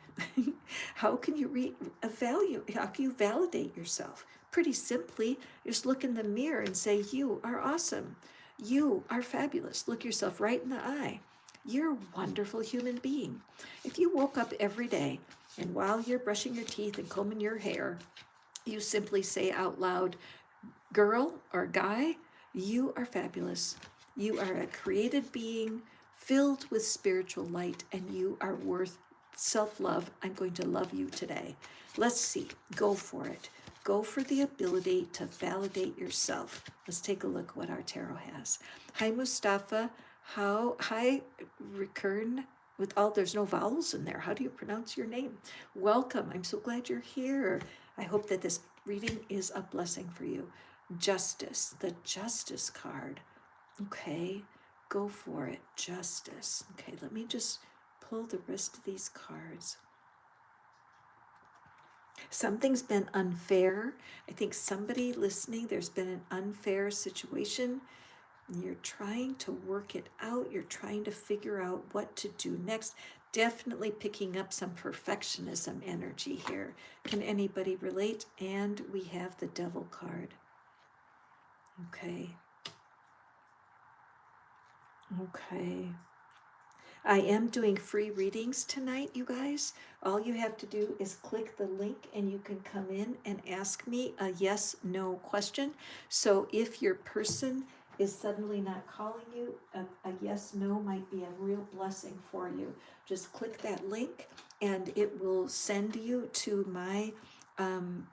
How can you how can you validate yourself? Pretty simply, just look in the mirror and say, you are awesome. You are fabulous. Look yourself right in the eye. You're a wonderful human being. If you woke up every day and while you're brushing your teeth and combing your hair, you simply say out loud, girl or guy, you are fabulous. You are a created being filled with spiritual light, and you are worth self-love. I'm going to love you today. Let's see. Go for it. Go for the ability to validate yourself. Let's take a look what our tarot has. Hi, Mustafa. Hi, Recurn. There's no vowels in there. How do you pronounce your name? Welcome. I'm so glad you're here. I hope that this reading is a blessing for you. Justice, the Justice card. Okay, go for it. Justice. Okay, let me just pull the rest of these cards. Something's been unfair. I think somebody listening, there's been an unfair situation. And you're trying to work it out. You're trying to figure out what to do next. Definitely picking up some perfectionism energy here. Can anybody relate? And we have the Devil card. Okay. Okay. I am doing free readings tonight, you guys. All you have to do is click the link and you can come in and ask me a yes/no question. So if your person is suddenly not calling you, a yes/no might be a real blessing for you. Just click that link and it will send you to my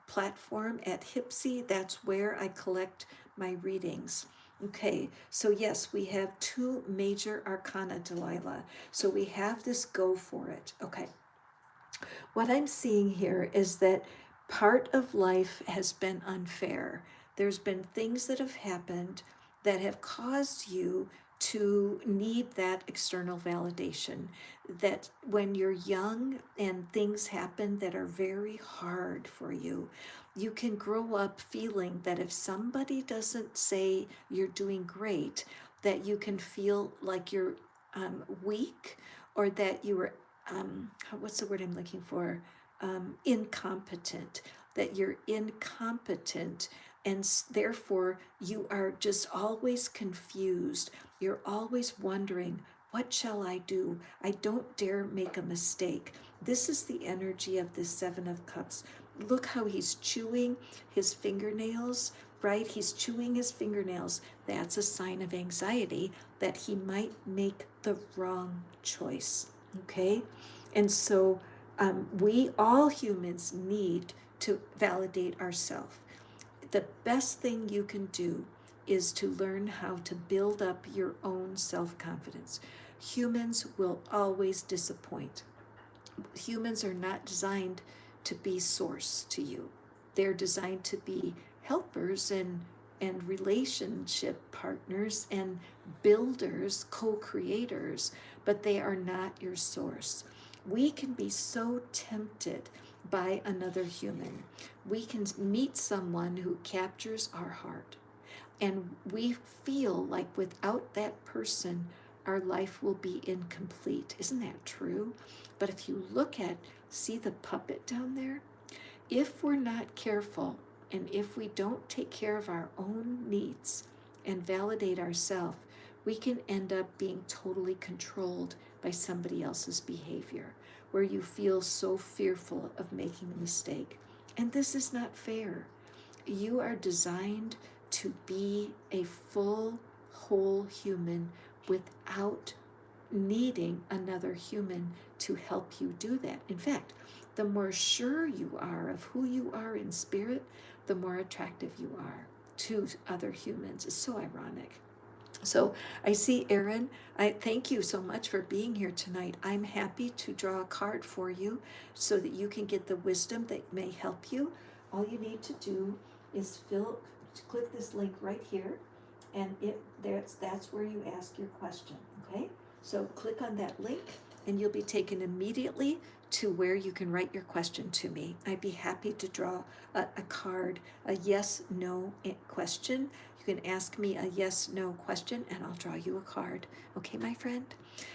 platform at Hipsy. That's where I collect my readings. Okay, so yes, we have 2 major arcana, Delilah. So we have this go for it. Okay. What I'm seeing here is that part of life has been unfair. There's been things that have happened that have caused you to need that external validation. That when you're young and things happen that are very hard for you, you can grow up feeling that if somebody doesn't say you're doing great, that you can feel like you're weak, or that you are, what's the word I'm looking for? Incompetent, that you're incompetent, and therefore you are just always confused. You're always wondering, what shall I do? I don't dare make a mistake. This is the energy of the Seven of Cups. Look how he's chewing his fingernails, right? He's chewing his fingernails. That's a sign of anxiety, that he might make the wrong choice, okay? And so we all humans need to validate ourselves. The best thing you can do is to learn how to build up your own self-confidence. Humans will always disappoint. Humans are not designed to be source to you. They're designed to be helpers and relationship partners and builders, co-creators, but they are not your source. We can be so tempted by another human. We can meet someone who captures our heart, and we feel like without that person, our life will be incomplete. Isn't that true? But if you see the puppet down there? If we're not careful, and if we don't take care of our own needs and validate ourselves, we can end up being totally controlled by somebody else's behavior, where you feel so fearful of making a mistake. And this is not fair. You are designed to be a full, whole human without needing another human to help you do that. In fact, the more sure you are of who you are in spirit, the more attractive you are to other humans. It's so ironic. So I see Erin. I thank you so much for being here tonight. I'm happy to draw a card for you so that you can get the wisdom that may help you. All you need to do is click this link right here, and that's where you ask your question, okay? So click on that link and you'll be taken immediately to where you can write your question to me. I'd be happy to draw a card, a yes/no question. You can ask me a yes/no question and I'll draw you a card. Okay, my friend?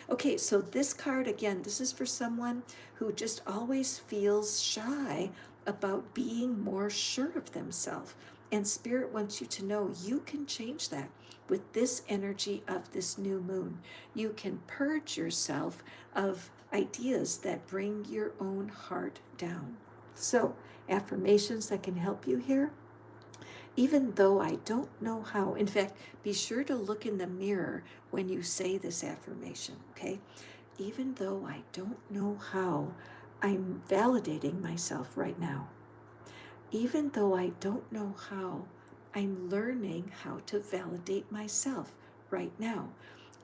Okay, so this card, again, this is for someone who just always feels shy about being more sure of themselves. And Spirit wants you to know you can change that with this energy of this new moon. You can purge yourself of ideas that bring your own heart down. So, affirmations that can help you here. Even though I don't know how, in fact, be sure to look in the mirror when you say this affirmation, okay? Even though I don't know how, I'm validating myself right now. Even though I don't know how, I'm learning how to validate myself right now.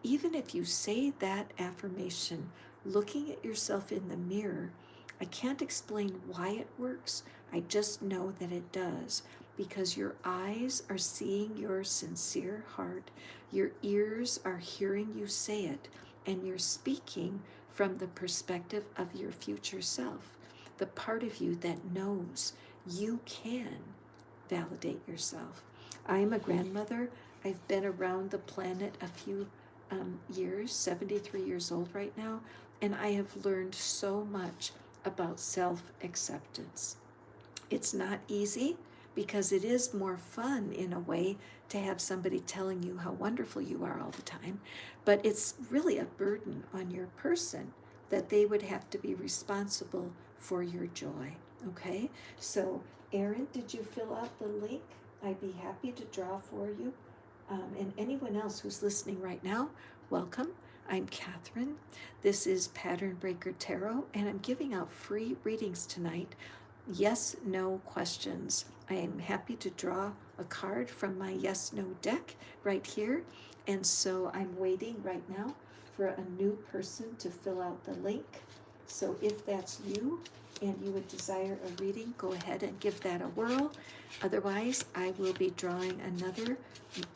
Even if you say that affirmation, looking at yourself in the mirror, I can't explain why it works. I just know that it does, because your eyes are seeing your sincere heart, your ears are hearing you say it, and you're speaking from the perspective of your future self, the part of you that knows you can validate yourself. I'm a grandmother. I've been around the planet a few years, 73 years old right now, and I have learned so much about self-acceptance. It's not easy, because it is more fun in a way to have somebody telling you how wonderful you are all the time, but it's really a burden on your person that they would have to be responsible for your joy, okay? So, Erin, did you fill out the link? I'd be happy to draw for you. And anyone else who's listening right now, welcome. I'm Catherine. This is Pattern Breaker Tarot, and I'm giving out free readings tonight. Yes/no questions. I am happy to draw a card from my yes/no deck right here. And so I'm waiting right now for a new person to fill out the link. So if that's you, and you would desire a reading, go ahead and give that a whirl. Otherwise, I will be drawing another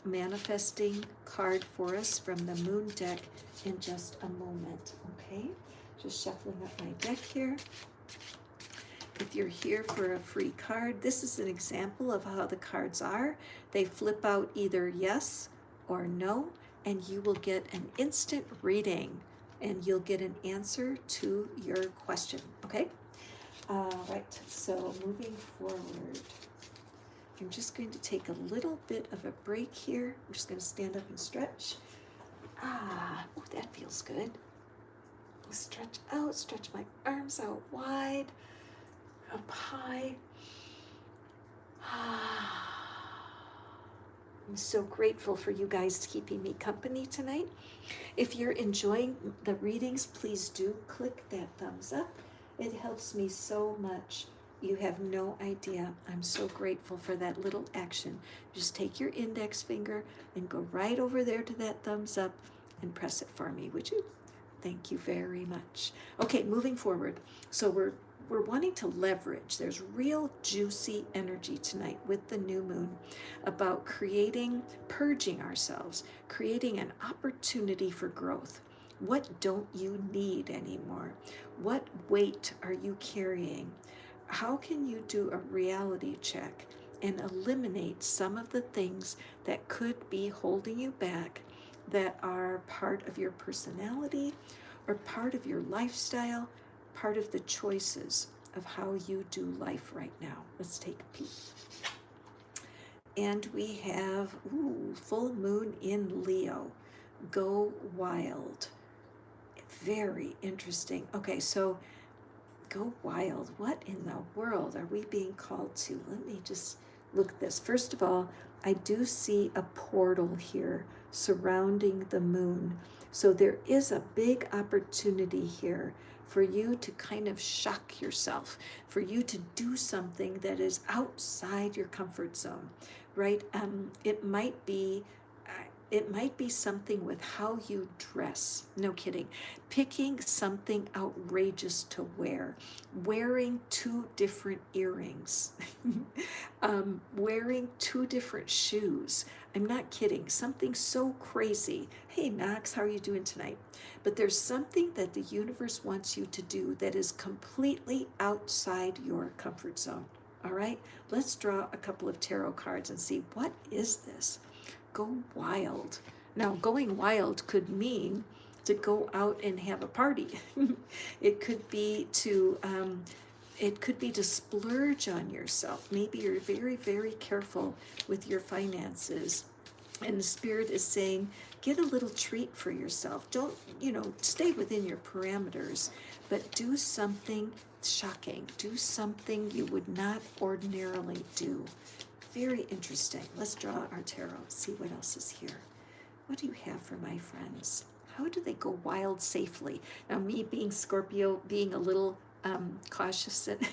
manifesting card for us from the Moon deck in just a moment, okay? Just shuffling up my deck here. If you're here for a free card, this is an example of how the cards are. They flip out either yes or no, and you will get an instant reading, and you'll get an answer to your question, okay? Right, so moving forward, I'm just going to take a little bit of a break here. I'm just going to stand up and stretch. Oh, that feels good. Stretch out, stretch my arms out wide, up high. I'm so grateful for you guys keeping me company tonight. If you're enjoying the readings, please do click that thumbs up. It helps me so much. You have no idea. I'm so grateful for that little action. Just take your index finger and go right over there to that thumbs up and press it for me, would you? Thank you very much. Okay, moving forward. So we're wanting to leverage. There's real juicy energy tonight with the new moon about purging ourselves, creating an opportunity for growth. What don't you need anymore? What weight are you carrying? How can you do a reality check and eliminate some of the things that could be holding you back, that are part of your personality or part of your lifestyle, part of the choices of how you do life right now? Let's take a peek. And we have, full moon in Leo. Go wild. Very interesting. Okay, so go wild. What in the world are we being called to? Let me just look at this. First of all, I do see a portal here surrounding the moon. So there is a big opportunity here for you to kind of shock yourself, for you to do something that is outside your comfort zone, right? It might be something with how you dress. No kidding. Picking something outrageous to wear. Wearing 2 different earrings. Wearing 2 different shoes. I'm not kidding. Something so crazy. Hey, Max, how are you doing tonight? But there's something that the universe wants you to do that is completely outside your comfort zone. All right? Let's draw a couple of tarot cards and see, what is this? Go wild. Now, going wild could mean to go out and have a party. It could be to splurge on yourself. Maybe you're very, very careful with your finances, and the spirit is saying, get a little treat for yourself. Don't, stay within your parameters, but do something shocking. Do something you would not ordinarily do. Very interesting. Let's draw our tarot, see what else is here. What do you have for my friends? How do they go wild safely? Now, me being Scorpio, being a little cautious, and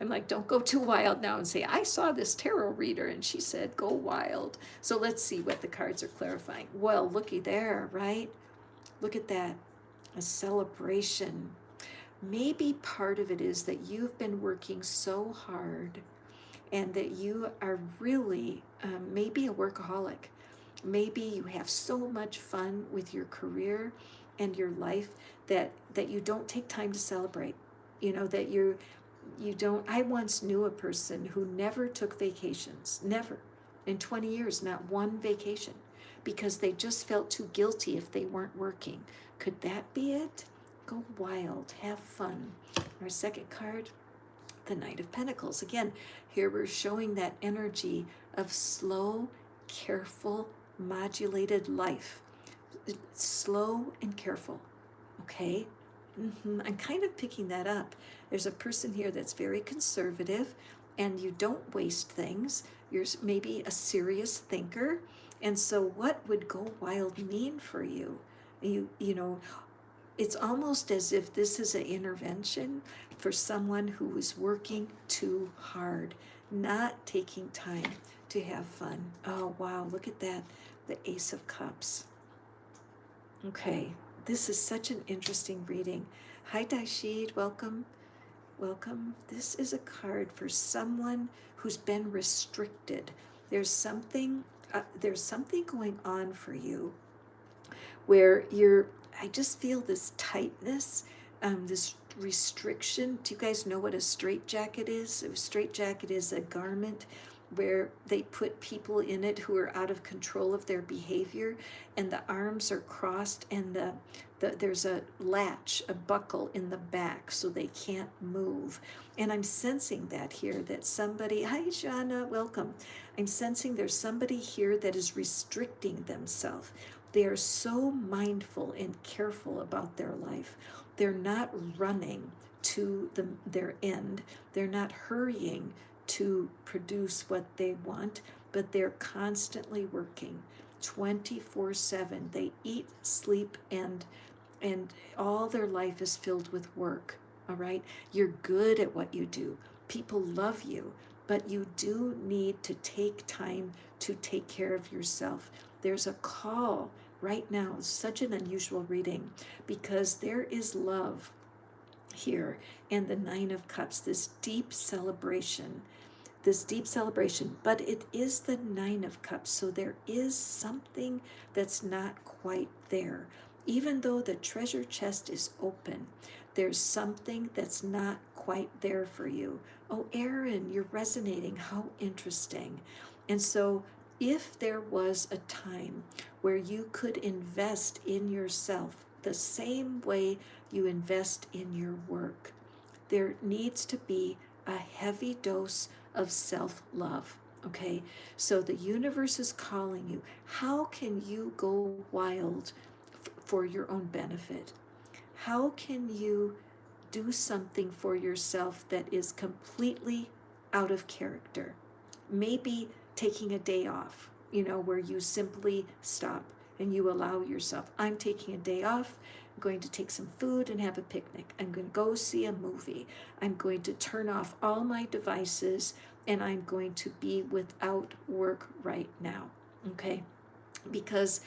I'm like, don't go too wild now and say, I saw this tarot reader and she said, go wild. So let's see what the cards are clarifying. Well, looky there, right? Look at that, a celebration. Maybe part of it is that you've been working so hard and that you are really maybe a workaholic. Maybe you have so much fun with your career and your life that you don't take time to celebrate. That you don't. I once knew a person who never took vacations, never. In 20 years, not one vacation, because they just felt too guilty if they weren't working. Could that be it? Go wild, have fun. Our second card, the Knight of Pentacles. Again, here we're showing that energy of slow, careful, modulated life. Slow and careful, okay? I'm kind of picking that up. There's a person here that's very conservative, and you don't waste things. You're maybe a serious thinker. And so what would go wild mean for you? It's almost as if this is an intervention for someone who is working too hard, not taking time to have fun. Oh, wow, look at that, the Ace of Cups. Okay, this is such an interesting reading. Hi, Daishid, welcome. welcome. This is a card for someone who's been restricted. There's something going on for you where I just feel this tightness, this restriction. Do you guys know what a straitjacket is? A straitjacket is a garment where they put people in it who are out of control of their behavior, and the arms are crossed, and there's a latch, a buckle in the back, so they can't move. And I'm sensing that here, that somebody, hi Shana, welcome. I'm sensing there's somebody here that is restricting themselves. They are so mindful and careful about their life. They're not running to their end. They're not hurrying to produce what they want, but they're constantly working 24/7. They eat, sleep, and all their life is filled with work. All right? You're good at what you do. People love you, but you do need to take time to take care of yourself. There's a call right now. Such an unusual reading, because there is love here, and the Nine of Cups, this deep celebration, but it is the Nine of Cups, so there is something that's not quite there. Even though the treasure chest is open, there's something that's not quite there for you. Oh, Aaron, you're resonating. How interesting. And so if there was a time where you could invest in yourself the same way you invest in your work, there needs to be a heavy dose of self-love. Okay, so the universe is calling you. How can you go wild for your own benefit? How can you do something for yourself that is completely out of character? Maybe taking a day off, where you simply stop and you allow yourself, I'm taking a day off. I'm going to take some food and have a picnic. I'm going to go see a movie. I'm going to turn off all my devices, and I'm going to be without work right now. Okay? Because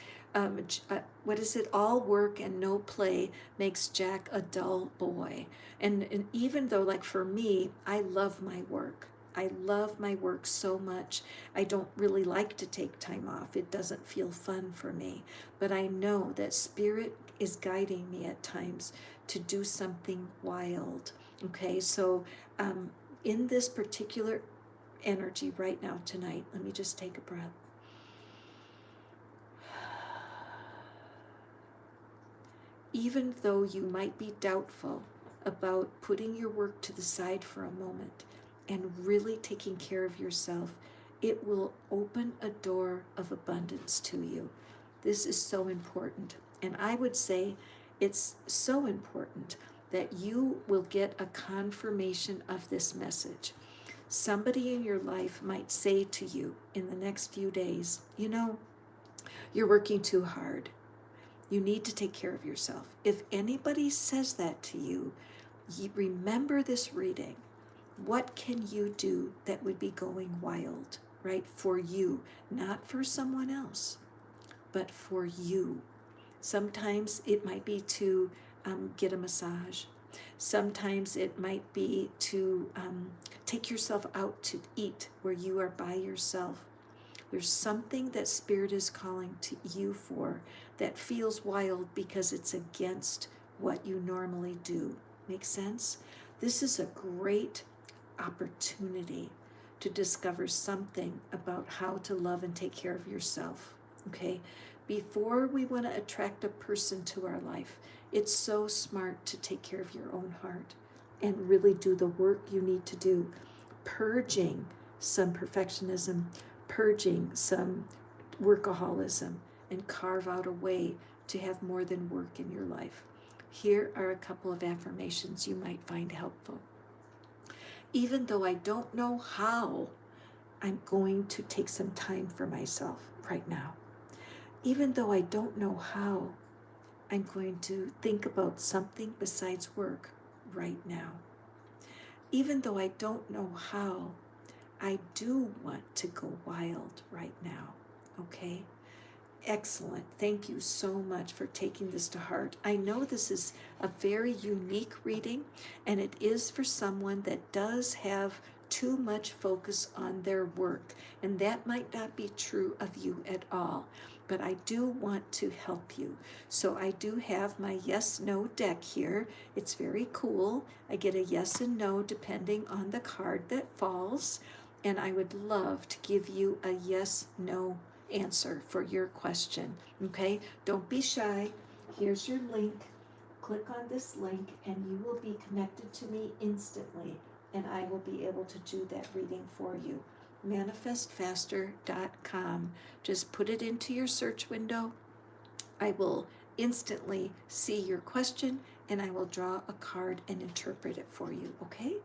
what is it? All work and no play makes Jack a dull boy. And even though, like for me, I love my work. I love my work so much. I don't really like to take time off. It doesn't feel fun for me. But I know that Spirit is guiding me at times to do something wild. Okay, so in this particular energy right now tonight, let me just take a breath. Even though you might be doubtful about putting your work to the side for a moment and really taking care of yourself, it will open a door of abundance to you. This is so important. And I would say it's so important that you will get a confirmation of this message. Somebody in your life might say to you in the next few days, you're working too hard. You need to take care of yourself. If anybody says that to you, remember this reading. What can you do that would be going wild, right? For you, not for someone else, but for you. Sometimes it might be to get a massage. Sometimes it might be to take yourself out to eat where you are by yourself. There's something that Spirit is calling to you for that feels wild because it's against what you normally do. Make sense? This is a great opportunity to discover something about how to love and take care of yourself. Okay? Before we want to attract a person to our life, it's so smart to take care of your own heart and really do the work you need to do, purging some perfectionism, purging some workaholism, and carve out a way to have more than work in your life. Here are a couple of affirmations you might find helpful. Even though I don't know how, I'm going to take some time for myself right now. Even though I don't know how, I'm going to think about something besides work right now. Even though I don't know how, I do want to go wild right now, okay? Excellent. Thank you so much for taking this to heart. I know this is a very unique reading, and it is for someone that does have too much focus on their work, and that might not be true of you at all, but I do want to help you. So I do have my yes/no deck here. It's very cool. I get a yes and no depending on the card that falls, and I would love to give you a yes/no answer for your question. Okay, don't be shy. Here's your link. Click on this link and you will be connected to me instantly, and I will be able to do that reading for you. manifestfaster.com. Just put it into your search window. I will instantly see your question and I will draw a card and interpret it for you. Okay,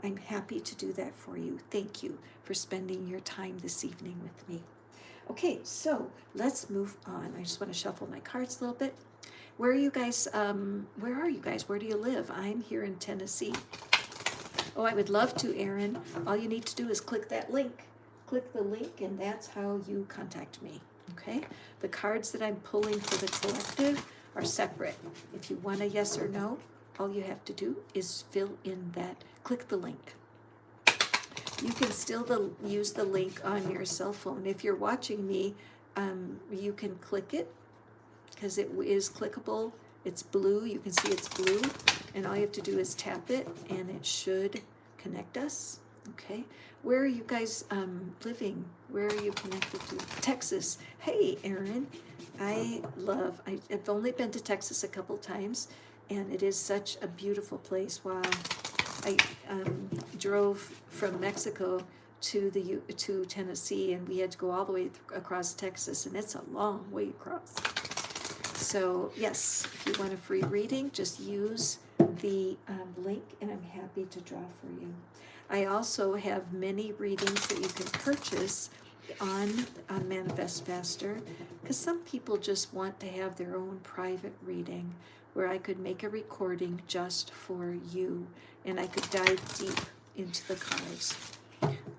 I'm happy to do that for you. Thank you for spending your time this evening with me. Okay, so let's move on. I just want to shuffle my cards a little bit. Where are you guys? Where are you guys? Where do you live? I'm here in Tennessee. Oh, I would love to, Erin. All you need to do is click that link. Click the link, and that's how you contact me. Okay? The cards that I'm pulling for the collective are separate. If you want a yes or no, all you have to do is fill in that. Click the link. You can still use the link on your cell phone. If you're watching me, you can click it because it is clickable. It's blue. You can see it's blue. And all you have to do is tap it and it should connect us. Okay. Where are you guys living? Where are you connected to? Texas. Hey, Erin. I've only been to Texas a couple times, and it is such a beautiful place. Wow. I drove from Mexico to Tennessee, and we had to go all the way across Texas, and it's a long way across. So yes, if you want a free reading, just use the link, and I'm happy to draw for you. I also have many readings that you can purchase on Manifest Faster, because some people just want to have their own private reading where I could make a recording just for you, and I could dive deep into the cards.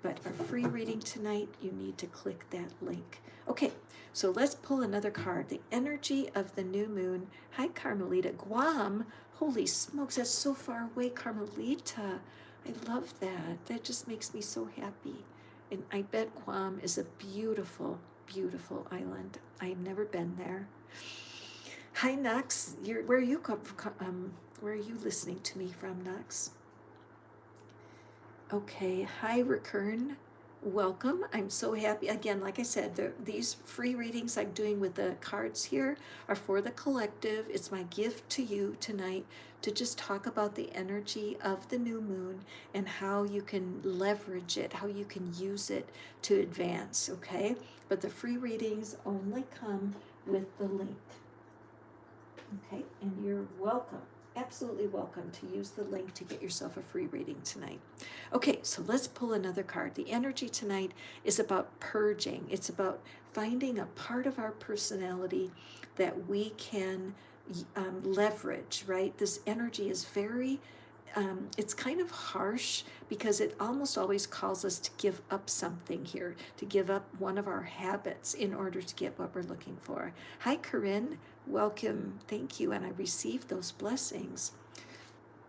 But our free reading tonight, you need to click that link. Okay, so let's pull another card. The energy of the new moon. Hi, Carmelita. Guam. Holy smokes, that's so far away, Carmelita. I love that. That just makes me so happy. And I bet Guam is a beautiful, beautiful island. I've never been there. Hi, Knox. Where are you where are you listening to me from, Knox? Okay. Hi, Recurn. Welcome. I'm so happy. Again, like I said, these free readings I'm doing with the cards here are for the collective. It's my gift to you tonight to just talk about the energy of the new moon and how you can leverage it, how you can use it to advance, okay? But the free readings only come with the link. Okay, and you're welcome, absolutely welcome to use the link to get yourself a free reading tonight. Okay, so let's pull another card. The energy tonight is about purging. It's about finding a part of our personality that we can leverage, right? This energy is very, it's kind of harsh because it almost always calls us to give up something here, to give up one of our habits in order to get what we're looking for. Hi, Corinne. Welcome. Thank you. And I received those blessings.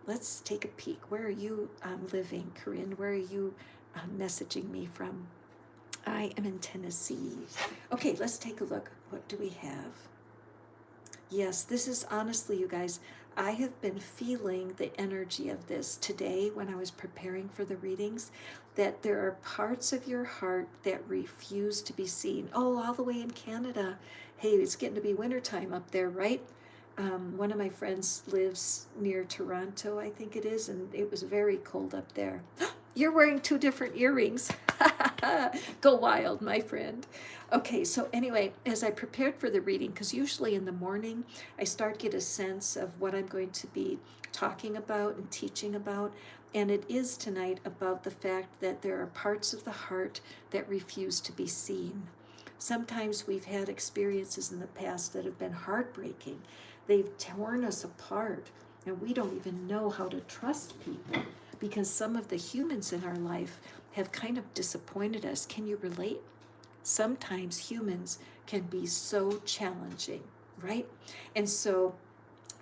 Let's take a peek. Where are you living, Corinne? Where are you messaging me from? I am in Tennessee. Okay, let's take a look. What do we have? Yes, this is honestly, you guys, I have been feeling the energy of this today when I was preparing for the readings, that there are parts of your heart that refuse to be seen. Oh, all the way in Canada. Hey, it's getting to be wintertime up there, right? One of my friends lives near Toronto, I think it is, and it was very cold up there. You're wearing two different earrings. Go wild, my friend. Okay, so anyway, as I prepared for the reading, because usually in the morning I start to get a sense of what I'm going to be talking about and teaching about, and it is tonight about the fact that there are parts of the heart that refuse to be seen. Sometimes we've had experiences in the past that have been heartbreaking. They've torn us apart, and we don't even know how to trust people because some of the humans in our life have kind of disappointed us. Can you relate? sometimes humans can be so challenging, right? And so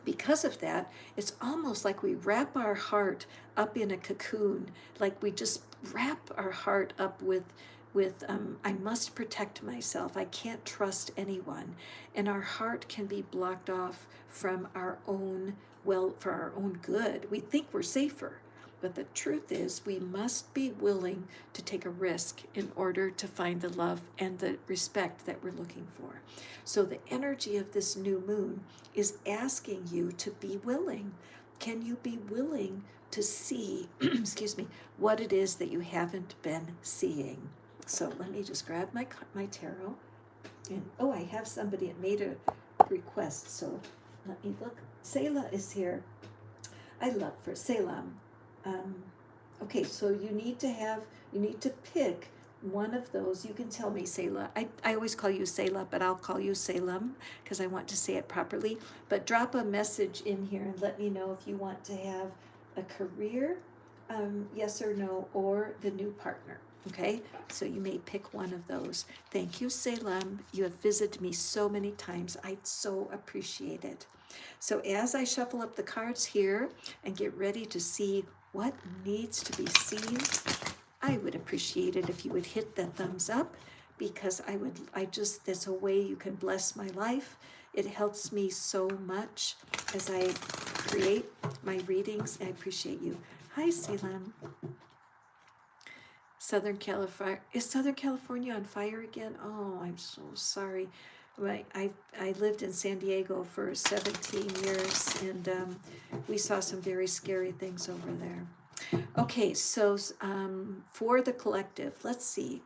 because of that, it's almost like we wrap our heart up in a cocoon, like we just wrap our heart up with I must protect myself. I can't trust anyone, and our heart can be blocked off from our own for our own good. We think we're safer, but the truth is we must be willing to take a risk in order to find the love and the respect that we're looking for. So the energy of this new moon is asking you to be willing. Can you be willing to see, excuse me, what it is that you haven't been seeing? So let me just grab my tarot. And oh, I have somebody that made a request, so let me look. Selah is here. I love for Selah. Okay, so you need to pick one of those. You can tell me Selah. I always call you Selah, but I'll call you Salem because I want to say it properly. But drop a message in here and let me know if you want to have a career, yes or no, or the new partner. Okay, so you may pick one of those. Thank you, Salem. You have visited me so many times. I so appreciate it. So as I shuffle up the cards here and get ready to see what needs to be seen, I would appreciate it if you would hit that thumbs up, because that's a way you can bless my life. It helps me so much as I create my readings. I appreciate you. Hi, Salem. Southern California. Is Southern California on fire again? Oh, I'm so sorry. I lived in San Diego for 17 years, and we saw some very scary things over there. Okay, so for the collective, let's see.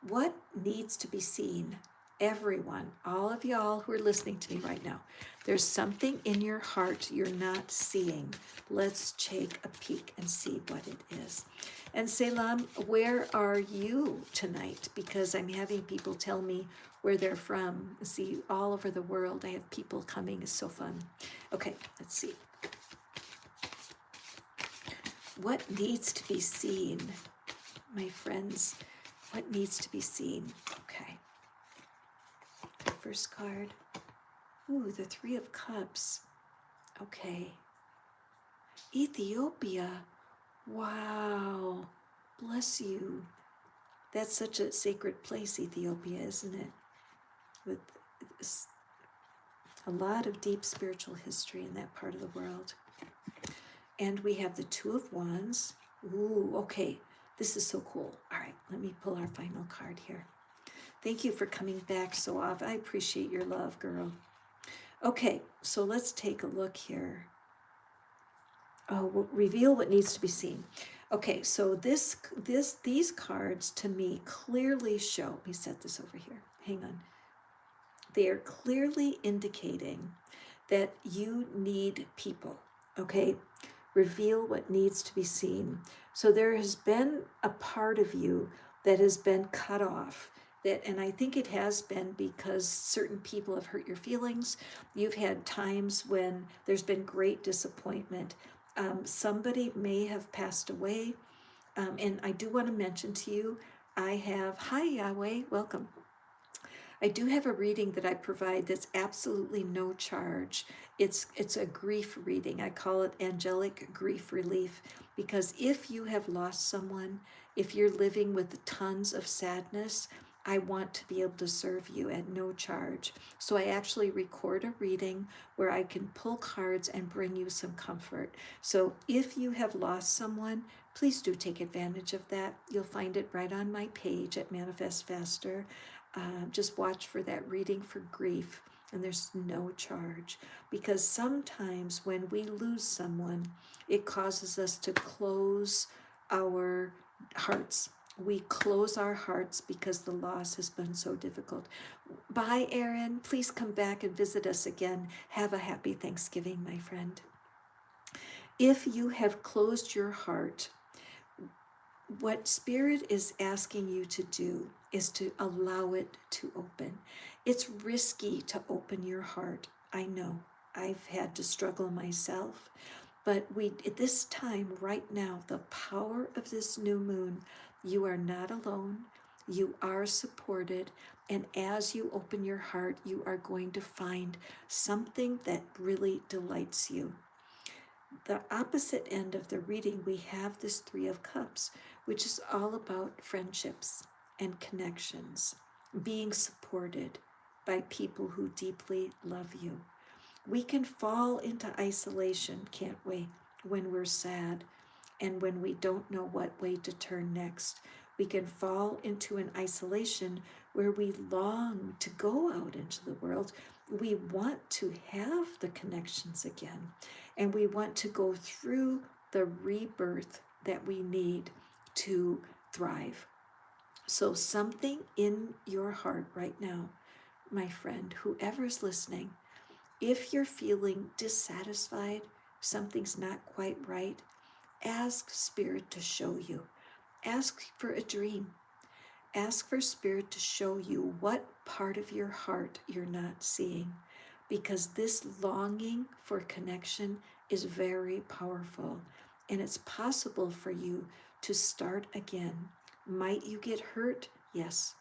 What needs to be seen? Everyone, all of y'all who are listening to me right now, there's something in your heart you're not seeing. Let's take a peek and see what it is. And Selam, where are you tonight? Because I'm having people tell me where they're from. See, all over the world, I have people coming. It's so fun. Okay, let's see. What needs to be seen, my friends? What needs to be seen? Okay. The first card. Ooh, the Three of Cups. Okay. Ethiopia. Wow. Bless you. That's such a sacred place, Ethiopia, isn't it? With a lot of deep spiritual history in that part of the world. And we have the Two of Wands. Ooh, okay. This is so cool. All right, let me pull our final card here. Thank you for coming back so often. I appreciate your love, girl. Okay, so let's take a look here. Oh, we'll reveal what needs to be seen. Okay, so these cards to me clearly show, let me set this over here. Hang on. They are clearly indicating that you need people, okay? Reveal what needs to be seen. So there has been a part of you that has been cut off. And I think it has been because certain people have hurt your feelings. You've had times when there's been great disappointment. Somebody may have passed away. And I do want to mention to you, hi Yahweh, welcome. I do have a reading that I provide that's absolutely no charge. It's a grief reading. I call it angelic grief relief, because if you have lost someone, if you're living with tons of sadness, I want to be able to serve you at no charge. So I actually record a reading where I can pull cards and bring you some comfort. So if you have lost someone, please do take advantage of that. You'll find it right on my page at Manifest Faster. Just watch for that reading for grief, and there's no charge, because sometimes when we lose someone, it causes us to close our hearts. We close our hearts because the loss has been so difficult. Bye, Erin. Please come back and visit us again. Have a happy Thanksgiving, my friend. If you have closed your heart, what Spirit is asking you to do is to allow it to open. It's risky to open your heart. I know. I've had to struggle myself. But at this time, right now, the power of this new moon, you are not alone. You are supported. And as you open your heart, you are going to find something that really delights you. The opposite end of the reading, we have this Three of Cups, which is all about friendships and connections, being supported by people who deeply love you. We can fall into isolation, can't we, when we're sad and when we don't know what way to turn next. We can fall into an isolation where we long to go out into the world. We want to have the connections again, and we want to go through the rebirth that we need to thrive. So something in your heart right now, my friend, whoever's listening, if you're feeling dissatisfied, something's not quite right, ask Spirit to show you. Ask for a dream. Ask for Spirit to show you what part of your heart you're not seeing, because this longing for connection is very powerful, and it's possible for you to start again. Might you get hurt? Yes.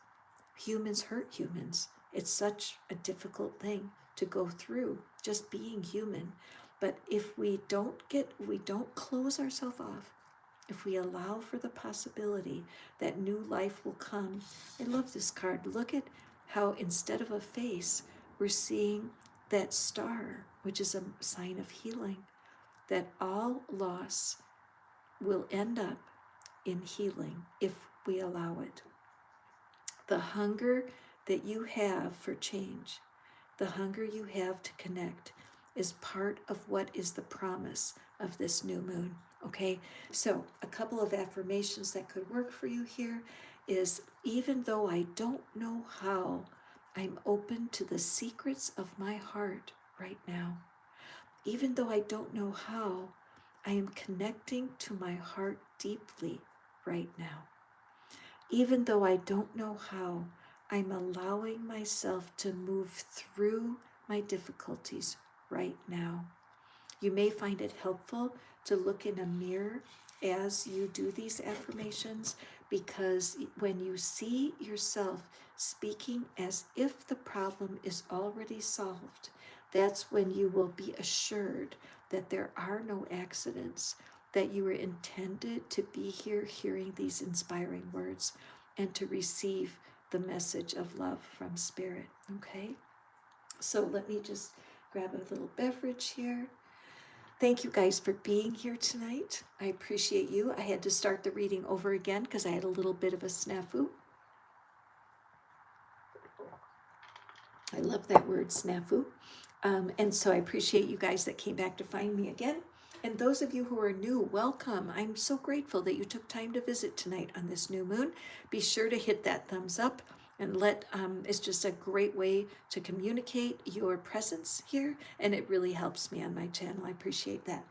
Humans hurt humans. It's such a difficult thing to go through, just being human. But if we don't close ourselves off, if we allow for the possibility that new life will come. I love this card. Look at how instead of a face, we're seeing that star, which is a sign of healing, that all loss will end up in healing if we allow it. The hunger that you have for change, the hunger you have to connect, is part of what is the promise of this new moon. Okay, so a couple of affirmations that could work for you here is, even though I don't know how, I'm open to the secrets of my heart right now. Even though I don't know how, I am connecting to my heart deeply right now. Even though I don't know how, I'm allowing myself to move through my difficulties right now. You may find it helpful to look in a mirror as you do these affirmations, because when you see yourself speaking as if the problem is already solved, that's when you will be assured that there are no accidents, that you were intended to be here hearing these inspiring words and to receive the message of love from Spirit. Okay? So let me just grab a little beverage here. Thank you guys for being here tonight. I appreciate you. I had to start the reading over again because I had a little bit of a snafu. I love that word, snafu. And so I appreciate you guys that came back to find me again. And those of you who are new, welcome. I'm so grateful that you took time to visit tonight on this new moon. Be sure to hit that thumbs up and it's just a great way to communicate your presence here, and it really helps me on my channel. I appreciate that.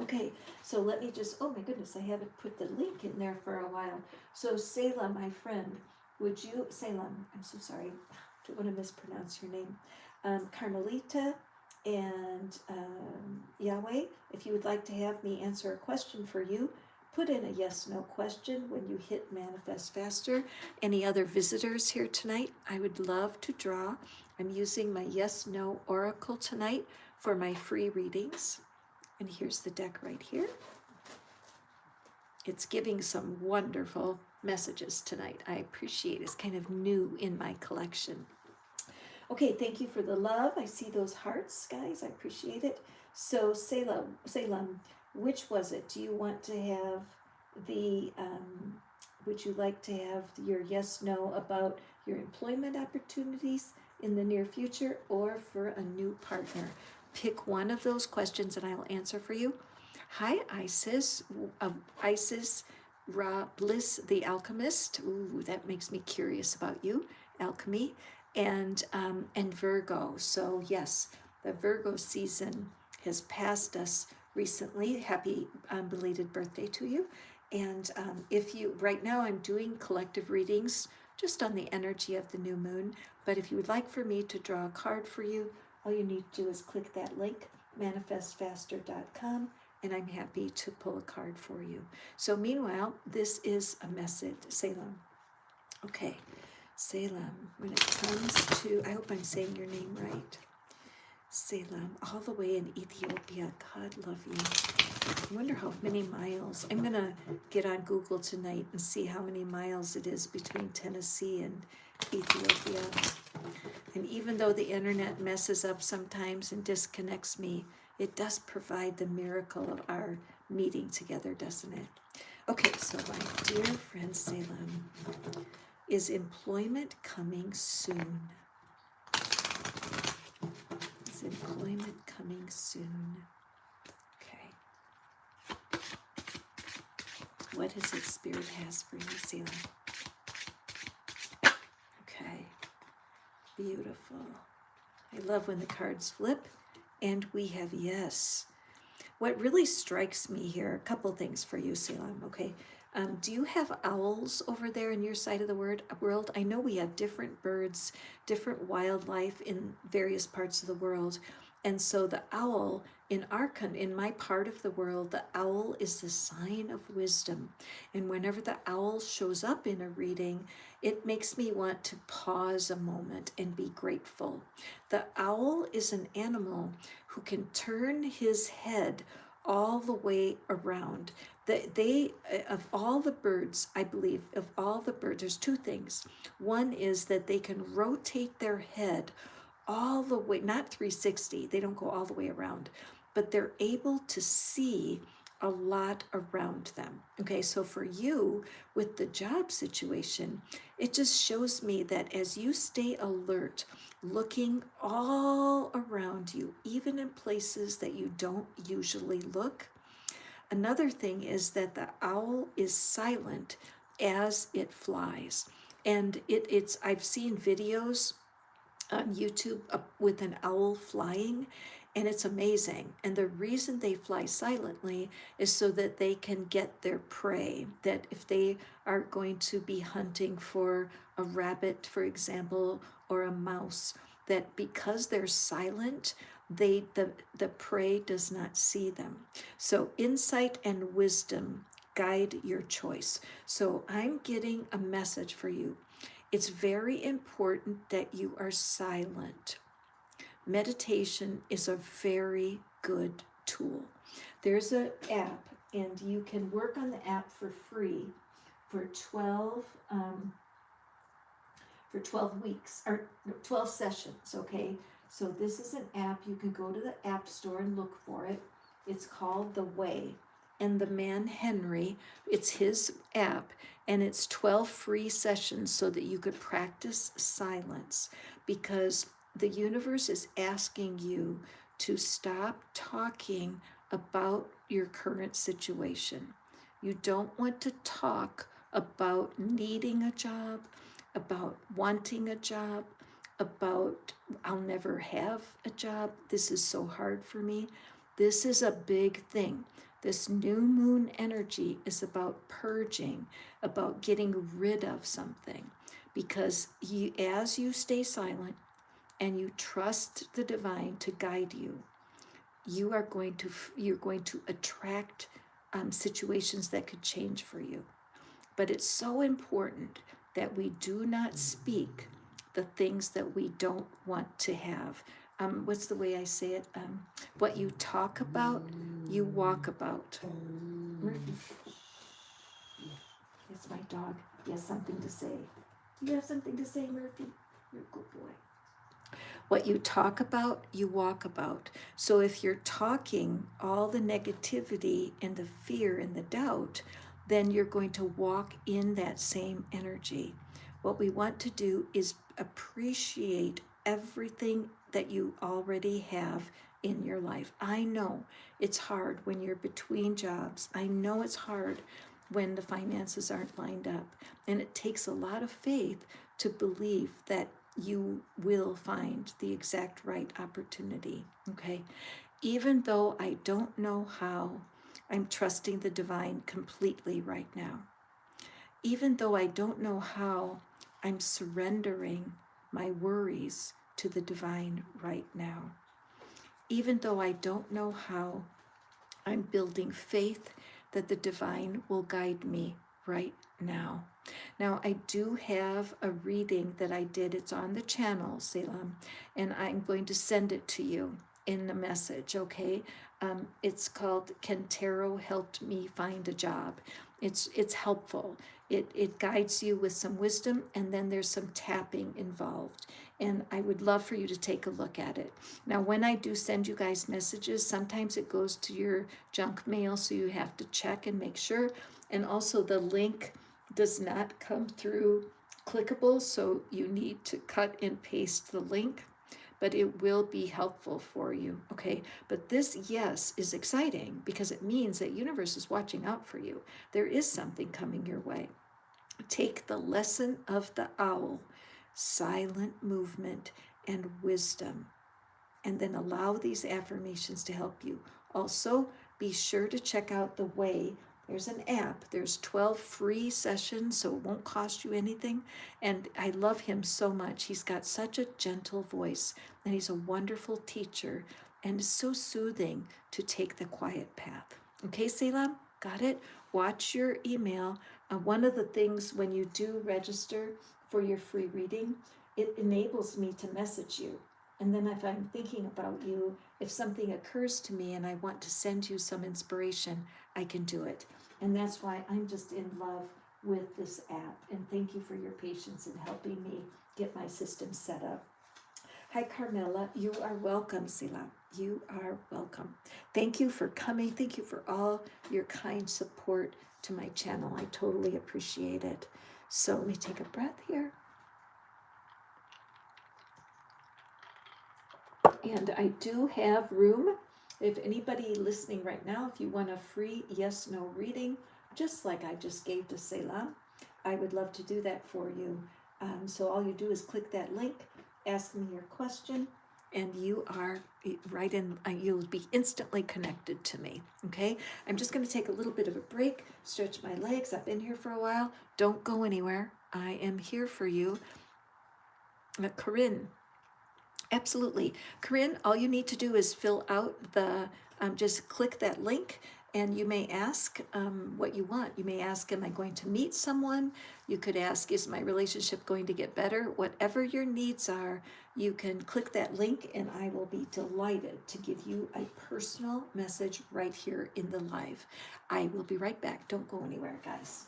Okay, so let me just, oh my goodness, I haven't put the link in there for a while. So Selah, my friend, would you, Selah, I'm so sorry, I don't want to mispronounce your name, Carmelita and Yahweh, if you would like to have me answer a question for you, put in a yes/no question when you hit Manifest Faster. Any other visitors here tonight, I would love to draw. I'm using my yes/no oracle tonight for my free readings. And here's the deck right here. It's giving some wonderful messages tonight. I appreciate it. It's kind of new in my collection. Okay, thank you for the love. I see those hearts, guys. I appreciate it. So Selah, which was it? Do you want to have the, would you like to have your yes/no about your employment opportunities in the near future, or for a new partner? Pick one of those questions and I'll answer for you. Hi, Isis, Isis Ra Bliss, the alchemist. Ooh, that makes me curious about you, alchemy, and Virgo. So yes, the Virgo season has passed us recently. Happy belated birthday to you. And if you, right now I'm doing collective readings just on the energy of the new moon, but if you would like for me to draw a card for you, all you need to do is click that link, manifestfaster.com, and I'm happy to pull a card for you. So meanwhile, this is a message, Salem. Okay, Salem, when it comes to, I hope I'm saying your name right. Salem, all the way in Ethiopia. God love you. I wonder how many miles. I'm going to get on Google tonight and see how many miles it is between Tennessee and Ethiopia. And even though the internet messes up sometimes and disconnects me, it does provide the miracle of our meeting together, doesn't it? Okay, so my dear friend Salem, is employment coming soon? Is employment coming soon? Okay. What is it Spirit has for you, Salem? Okay. Beautiful. I love when the cards flip and we have yes. What really strikes me here, a couple things for you, Salem, okay? Do you have owls over there in your side of the world? I know we have different birds, different wildlife in various parts of the world. And so the owl in my part of the world, the owl is the sign of wisdom. And whenever the owl shows up in a reading, it makes me want to pause a moment and be grateful. The owl is an animal who can turn his head all the way around. Of all the birds, I believe, of all the birds, there's two things. One is that they can rotate their head all the way, not 360, they don't go all the way around, but they're able to see a lot around them. Okay, so for you with the job situation, it just shows me that as you stay alert, looking all around you, even in places that you don't usually look. Another thing is that the owl is silent as it flies. And I've seen videos on YouTube with an owl flying, and it's amazing. And the reason they fly silently is so that they can get their prey. That if they are going to be hunting for a rabbit, for example, or a mouse, that because they're silent, the prey does not see them. So insight and wisdom guide your choice. So I'm getting a message for you. It's very important that you are silent. Meditation is a very good tool. There's an app, and you can work on the app for free for 12 weeks, or 12 sessions, okay? So this is an app. You can go to the App Store and look for it. It's called The Way. And the man Henry, it's his app, and it's 12 free sessions so that you could practice silence, because the universe is asking you to stop talking about your current situation. You don't want to talk about needing a job, about wanting a job, about I'll never have a job, this is so hard for me. This is a big thing. This new moon energy is about purging, about getting rid of something. Because as you stay silent and you trust the divine to guide you, you're going to attract situations that could change for you. But it's so important that we do not speak the things that we don't want to have. What's the way I say it? What you talk about, you walk about. Murphy. It's my dog. He has something to say. Do you have something to say, Murphy? You're a good boy. What you talk about, you walk about. So if you're talking all the negativity and the fear and the doubt, then you're going to walk in that same energy. What we want to do is appreciate everything that you already have in your life. I know it's hard when you're between jobs. I know it's hard when the finances aren't lined up. And it takes a lot of faith to believe that you will find the exact right opportunity, okay? Even though I don't know how, I'm trusting the divine completely right now. Even though I don't know how, I'm surrendering my worries to the divine right now. Even though I don't know how, I'm building faith that the divine will guide me right now. Now, I do have a reading that I did. It's on the channel, Selam, and I'm going to send it to you in the message, okay? It's called Can Tarot Help Me Find a Job? It's helpful. It guides you with some wisdom, and then there's some tapping involved. And I would love for you to take a look at it. Now, when I do send you guys messages, sometimes it goes to your junk mail, so you have to check and make sure. And also the link does not come through clickable, so you need to cut and paste the link, but it will be helpful for you, okay? But this, yes, is exciting because it means that universe is watching out for you. There is something coming your way. Take the lesson of the owl, silent movement and wisdom, and then allow these affirmations to help you. Also, be sure to check out The Way. There's an app. There's 12 free sessions, so it won't cost you anything. And I love him so much. He's got such a gentle voice, and he's a wonderful teacher, and it's so soothing to take the quiet path. Okay, Selam? Got it? Watch your email. One of the things when you do register for your free reading, it enables me to message you. And then if I'm thinking about you, if something occurs to me and I want to send you some inspiration, I can do it. And that's why I'm just in love with this app. And thank you for your patience in helping me get my system set up. Hi, Carmela. You are welcome, Sila. You are welcome. Thank you for coming. Thank you for all your kind support to my channel. I totally appreciate it. So let me take a breath here. And I do have room. If anybody listening right now, if you want a free yes/no reading, just like I just gave to Selam, I would love to do that for you. So all you do is click that link, ask me your question, and you are right in, you'll be instantly connected to me, okay? I'm just going to take a little bit of a break, stretch my legs. I've been here for a while. Don't go anywhere. I am here for you. Corinne. Absolutely. Corinne, all you need to do is fill out the, just click that link, and you may ask what you want. You may ask, am I going to meet someone? You could ask, is my relationship going to get better? Whatever your needs are, you can click that link, and I will be delighted to give you a personal message right here in the live. I will be right back. Don't go anywhere, guys.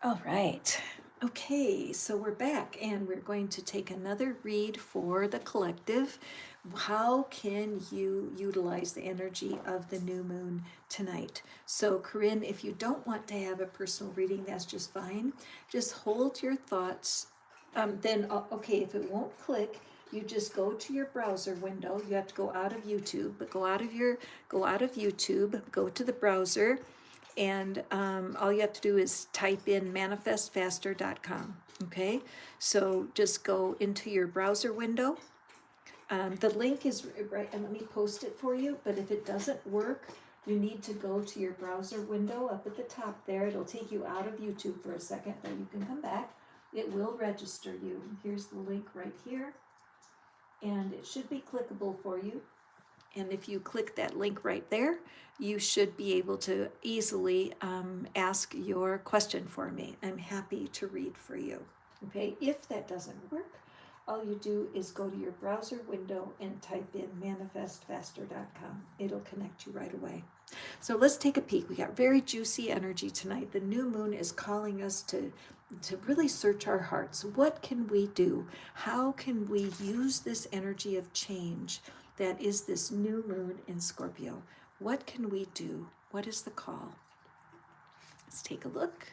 All right. Okay, so we're back and we're going to take another read for the collective. How can you utilize the energy of the new moon tonight? So, Corinne, if you don't want to have a personal reading, that's just fine. Just hold your thoughts. Okay, if it won't click, you just go to your browser window. You have to go out of YouTube, but go out of YouTube, go to the browser, and all you have to do is type in manifestfaster.com, okay? So just go into your browser window. The link is right, and let me post it for you, but if it doesn't work, you need to go to your browser window up at the top there. It'll take you out of YouTube for a second, but you can come back. It will register you. Here's the link right here, and it should be clickable for you. And if you click that link right there, you should be able to easily ask your question for me. I'm happy to read for you. Okay, if that doesn't work, all you do is go to your browser window and type in manifestfaster.com. It'll connect you right away. So let's take a peek. We got very juicy energy tonight. The new moon is calling us to really search our hearts. What can we do? How can we use this energy of change that is this new moon in Scorpio? What can we do? What is the call? Let's take a look.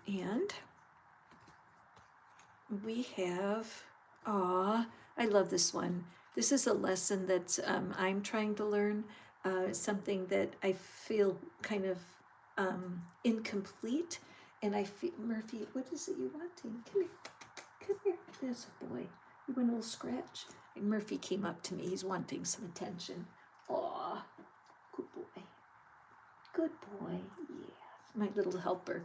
And we have, I love this one. This is a lesson that I'm trying to learn, something that I feel kind of incomplete. And I feel, Murphy, what is it you wanting? Come here, come here. There's a boy. You want a little scratch? And Murphy came up to me. He's wanting some attention. Aw, good boy. Good boy, yeah, my little helper.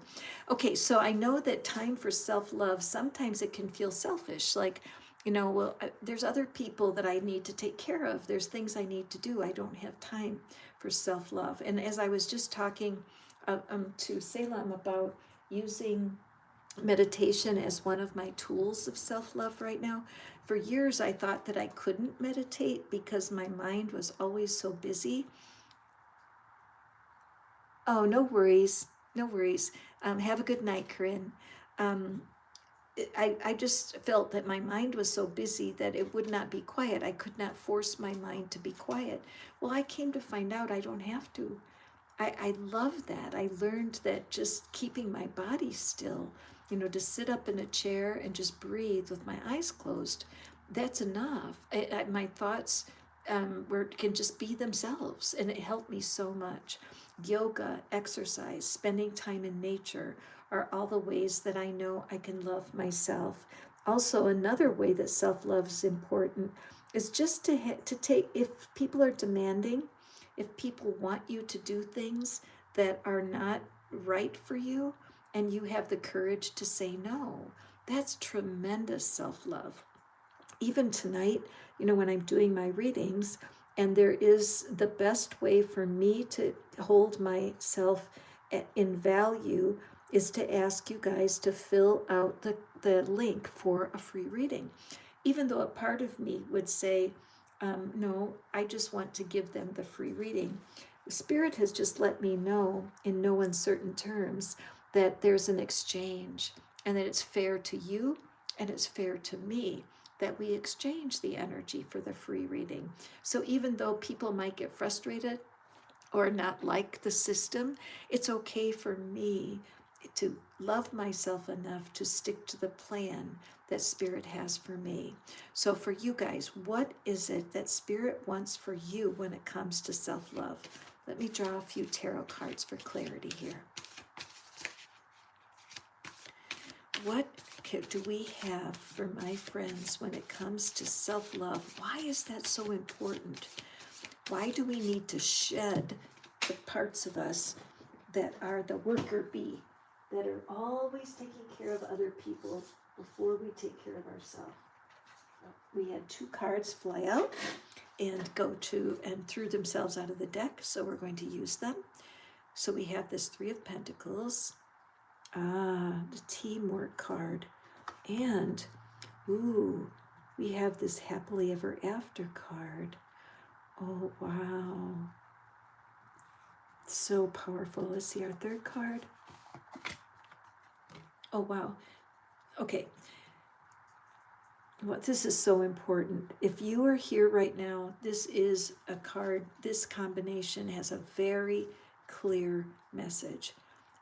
Okay, so I know that time for self-love, sometimes it can feel selfish, like, well, there's other people that I need to take care of. There's things I need to do. I don't have time for self-love. And as I was just talking to Salem about using meditation as one of my tools of self-love right now, for years I thought that I couldn't meditate because my mind was always so busy. Oh, no worries. No worries. Have a good night, Corinne. Um, I just felt that my mind was so busy that it would not be quiet. I could not force my mind to be quiet. Well, I came to find out I don't have to. I love that. I learned that just keeping my body still, to sit up in a chair and just breathe with my eyes closed, that's enough. My thoughts can just be themselves, and it helped me so much. Yoga, exercise, spending time in nature are all the ways that I know I can love myself. Also, another way that self-love is important is just to take, if people are demanding, if people want you to do things that are not right for you, and you have the courage to say no, that's tremendous self-love. Even tonight, when I'm doing my readings, and there is the best way for me to hold myself in value is to ask you guys to fill out the link for a free reading. Even though a part of me would say, no, I just want to give them the free reading. Spirit has just let me know in no uncertain terms that there's an exchange, and that it's fair to you and it's fair to me that we exchange the energy for the free reading. So even though people might get frustrated or not like the system, it's okay for me to love myself enough to stick to the plan that Spirit has for me. So for you guys, what is it that Spirit wants for you when it comes to self-love? Let me draw a few tarot cards for clarity here. What do we have for my friends when it comes to self-love? Why is that so important? Why do we need to shed the parts of us that are the worker bee, that are always taking care of other people before we take care of ourselves? We had 2 cards fly out and threw themselves out of the deck, so we're going to use them. So we have this 3 of Pentacles, the teamwork card, and we have this happily ever after card. Oh, wow. So powerful. Let's see our 3rd card. Oh, wow. Okay. Well, this is so important. If you are here right now, this is a card, this combination has a very clear message,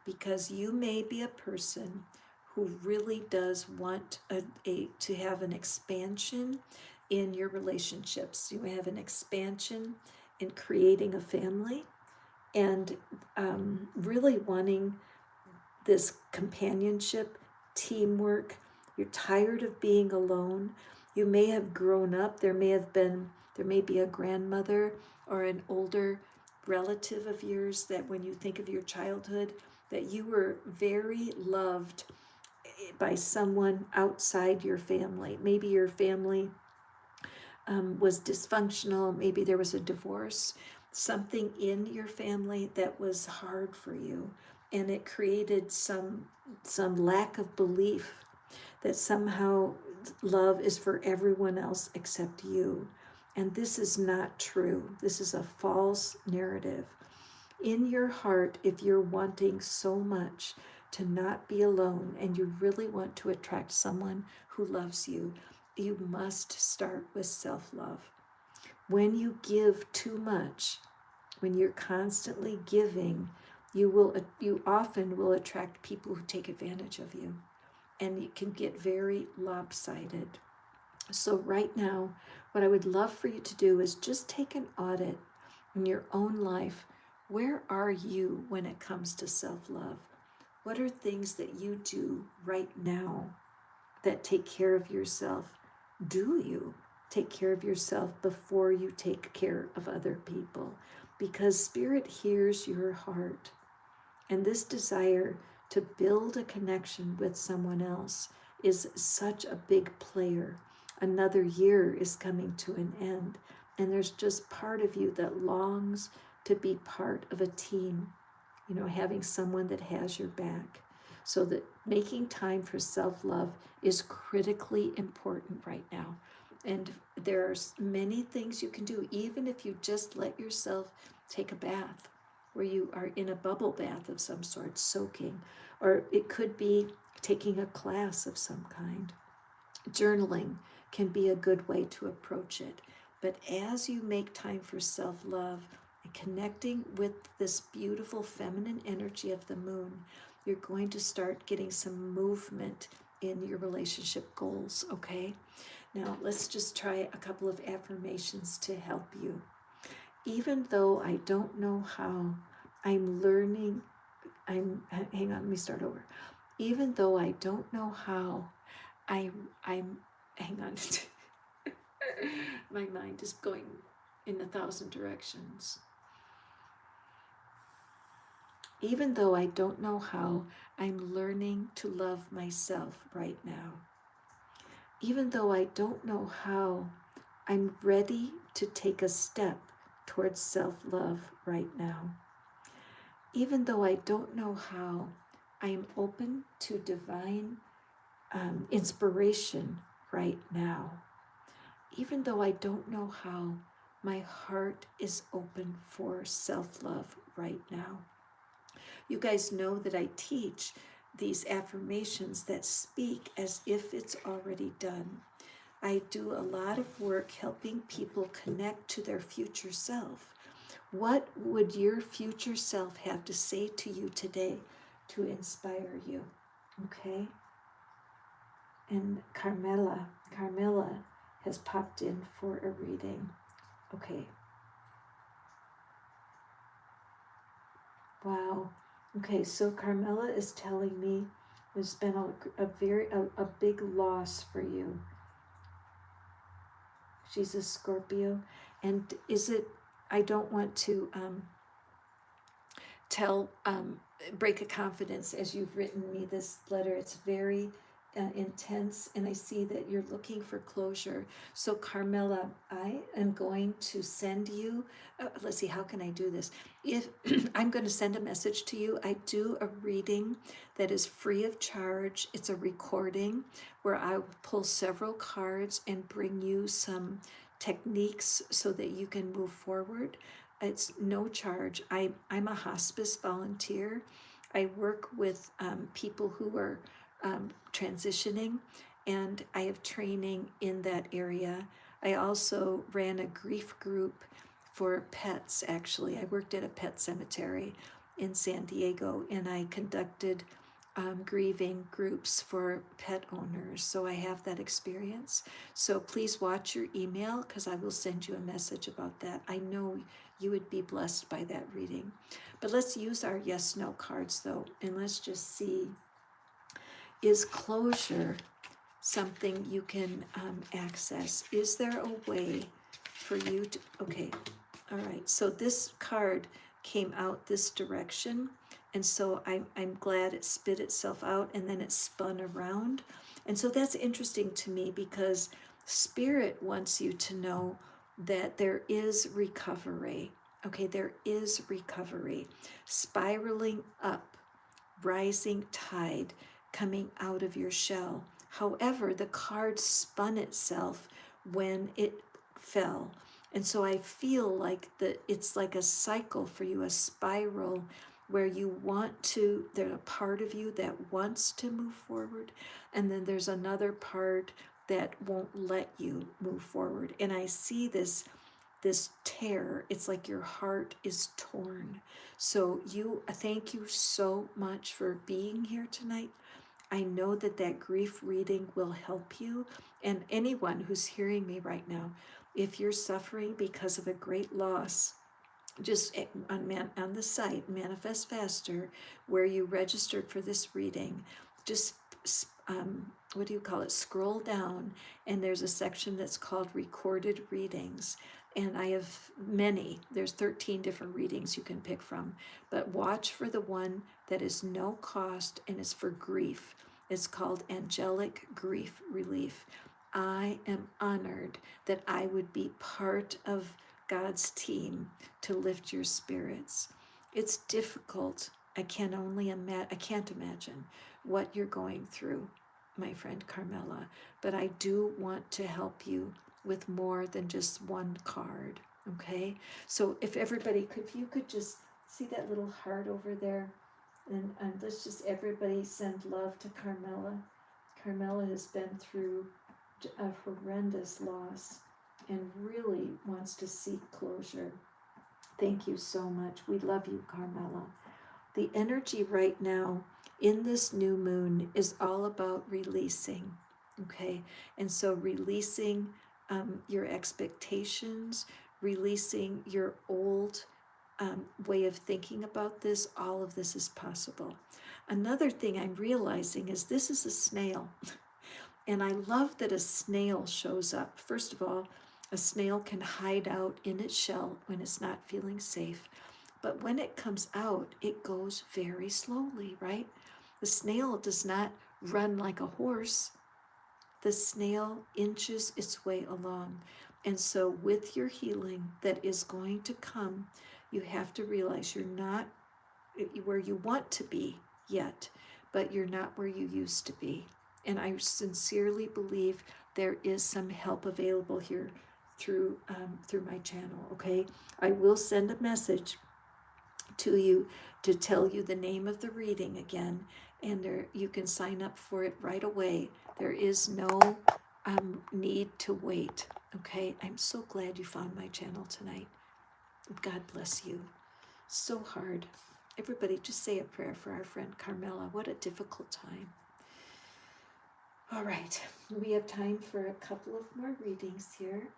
because you may be a person who really does want to have an expansion in your relationships. You may have an expansion in creating a family, and really wanting this companionship, teamwork. You're tired of being alone. You may have grown up. There may be a grandmother or an older relative of yours that when you think of your childhood, that you were very loved by someone outside your family. Maybe your family was dysfunctional. Maybe there was a divorce, something in your family that was hard for you, and it created some lack of belief that somehow love is for everyone else except you. And this is not true. This is a false narrative. In your heart, if you're wanting so much to not be alone and you really want to attract someone who loves you, you must start with self-love. When you give too much, when you're constantly giving, you often will attract people who take advantage of you. and it can get very lopsided. So right now, what I would love for you to do is just take an audit in your own life. Where are you when it comes to self-love? What are things that you do right now that take care of yourself? Do you take care of yourself before you take care of other people? Because Spirit hears your heart, and this desire to build a connection with someone else is such a big player. Another year is coming to an end, and there's just part of you that longs to be part of a team, having someone that has your back. So that making time for self-love is critically important right now. And there are many things you can do, even if you just let yourself take a bath, where you are in a bubble bath of some sort, soaking, or it could be taking a class of some kind. Journaling can be a good way to approach it. But as you make time for self-love and connecting with this beautiful feminine energy of the moon, you're going to start getting some movement in your relationship goals, okay? Now, let's just try a couple of affirmations to help you. Even though I don't know how, I'm learning, hang on, let me start over. Even though I don't know how, I'm, hang on. My mind is going in 1,000 directions. Even though I don't know how, I'm learning to love myself right now. Even though I don't know how, I'm ready to take a step towards self-love right now. Even though I don't know how, I am open to divine inspiration right now. Even though I don't know how, my heart is open for self-love right now. You guys know that I teach these affirmations that speak as if it's already done. I do a lot of work helping people connect to their future self. What would your future self have to say to you today to inspire you? Okay? And Carmela has popped in for a reading. Okay. Wow. Okay, so Carmela is telling me there's been a big loss for you. She's a Scorpio. And is it, I don't want to break a confidence as you've written me this letter. It's very intense, and I see that you're looking for closure. So Carmela, I am going to send you, let's see, how can I do this? If I'm going to send a message to you, I do a reading that is free of charge. It's a recording where I will pull several cards and bring you some techniques so that you can move forward. It's no charge. I'm a hospice volunteer. I work with people who are transitioning, and I have training in that area. I also ran a grief group for pets, actually. I worked at a pet cemetery in San Diego, and I conducted grieving groups for pet owners. So I have that experience. So please watch your email, because I will send you a message about that. I know you would be blessed by that reading. But let's use our yes/no cards, though, and let's just see, is closure something you can access? Is there a way for you to, okay, all right, so this card came out this direction, and so I'm glad it spit itself out and then it spun around. And so that's interesting to me, because Spirit wants you to know that there is recovery. Okay, there is recovery. Spiraling up, rising tide, coming out of your shell. However, the card spun itself when it fell. And so I feel like it's like a cycle for you, a spiral, where you want to, there's a part of you that wants to move forward, and then there's another part that won't let you move forward. And I see this tear. It's like your heart is torn. So thank you so much for being here tonight. I know that that grief reading will help you. And anyone who's hearing me right now, if you're suffering because of a great loss, just on the site Manifest Faster, where you registered for this reading, just what do you call it, scroll down, and there's a section that's called recorded readings, and I have many. There's 13 different readings you can pick from, but watch for the one that is no cost and is for grief. It's called Angelic Grief Relief. I am honored that I would be part of God's team to lift your spirits. It's difficult. I can't imagine what you're going through, my friend Carmela, but I do want to help you with more than just one card. Okay? So if you could just see that little heart over there, and let's just everybody send love to Carmela. Carmela has been through a horrendous loss and really wants to seek closure. Thank you so much. We love you, Carmela. The energy right now in this new moon is all about releasing, okay? And so releasing your expectations, releasing your old way of thinking about this, all of this is possible. Another thing I'm realizing is this is a snail. And I love that a snail shows up. First of all, a snail can hide out in its shell when it's not feeling safe. But when it comes out, it goes very slowly, right? The snail does not run like a horse. The snail inches its way along. And so with your healing that is going to come, you have to realize you're not where you want to be yet, but you're not where you used to be. And I sincerely believe there is some help available here through my channel, okay? I will send a message to you to tell you the name of the reading again, and you can sign up for it right away. There is no need to wait, okay? I'm so glad you found my channel tonight. God bless you. So hard. Everybody just say a prayer for our friend Carmela. What a difficult time. All right, we have time for a couple of more readings here.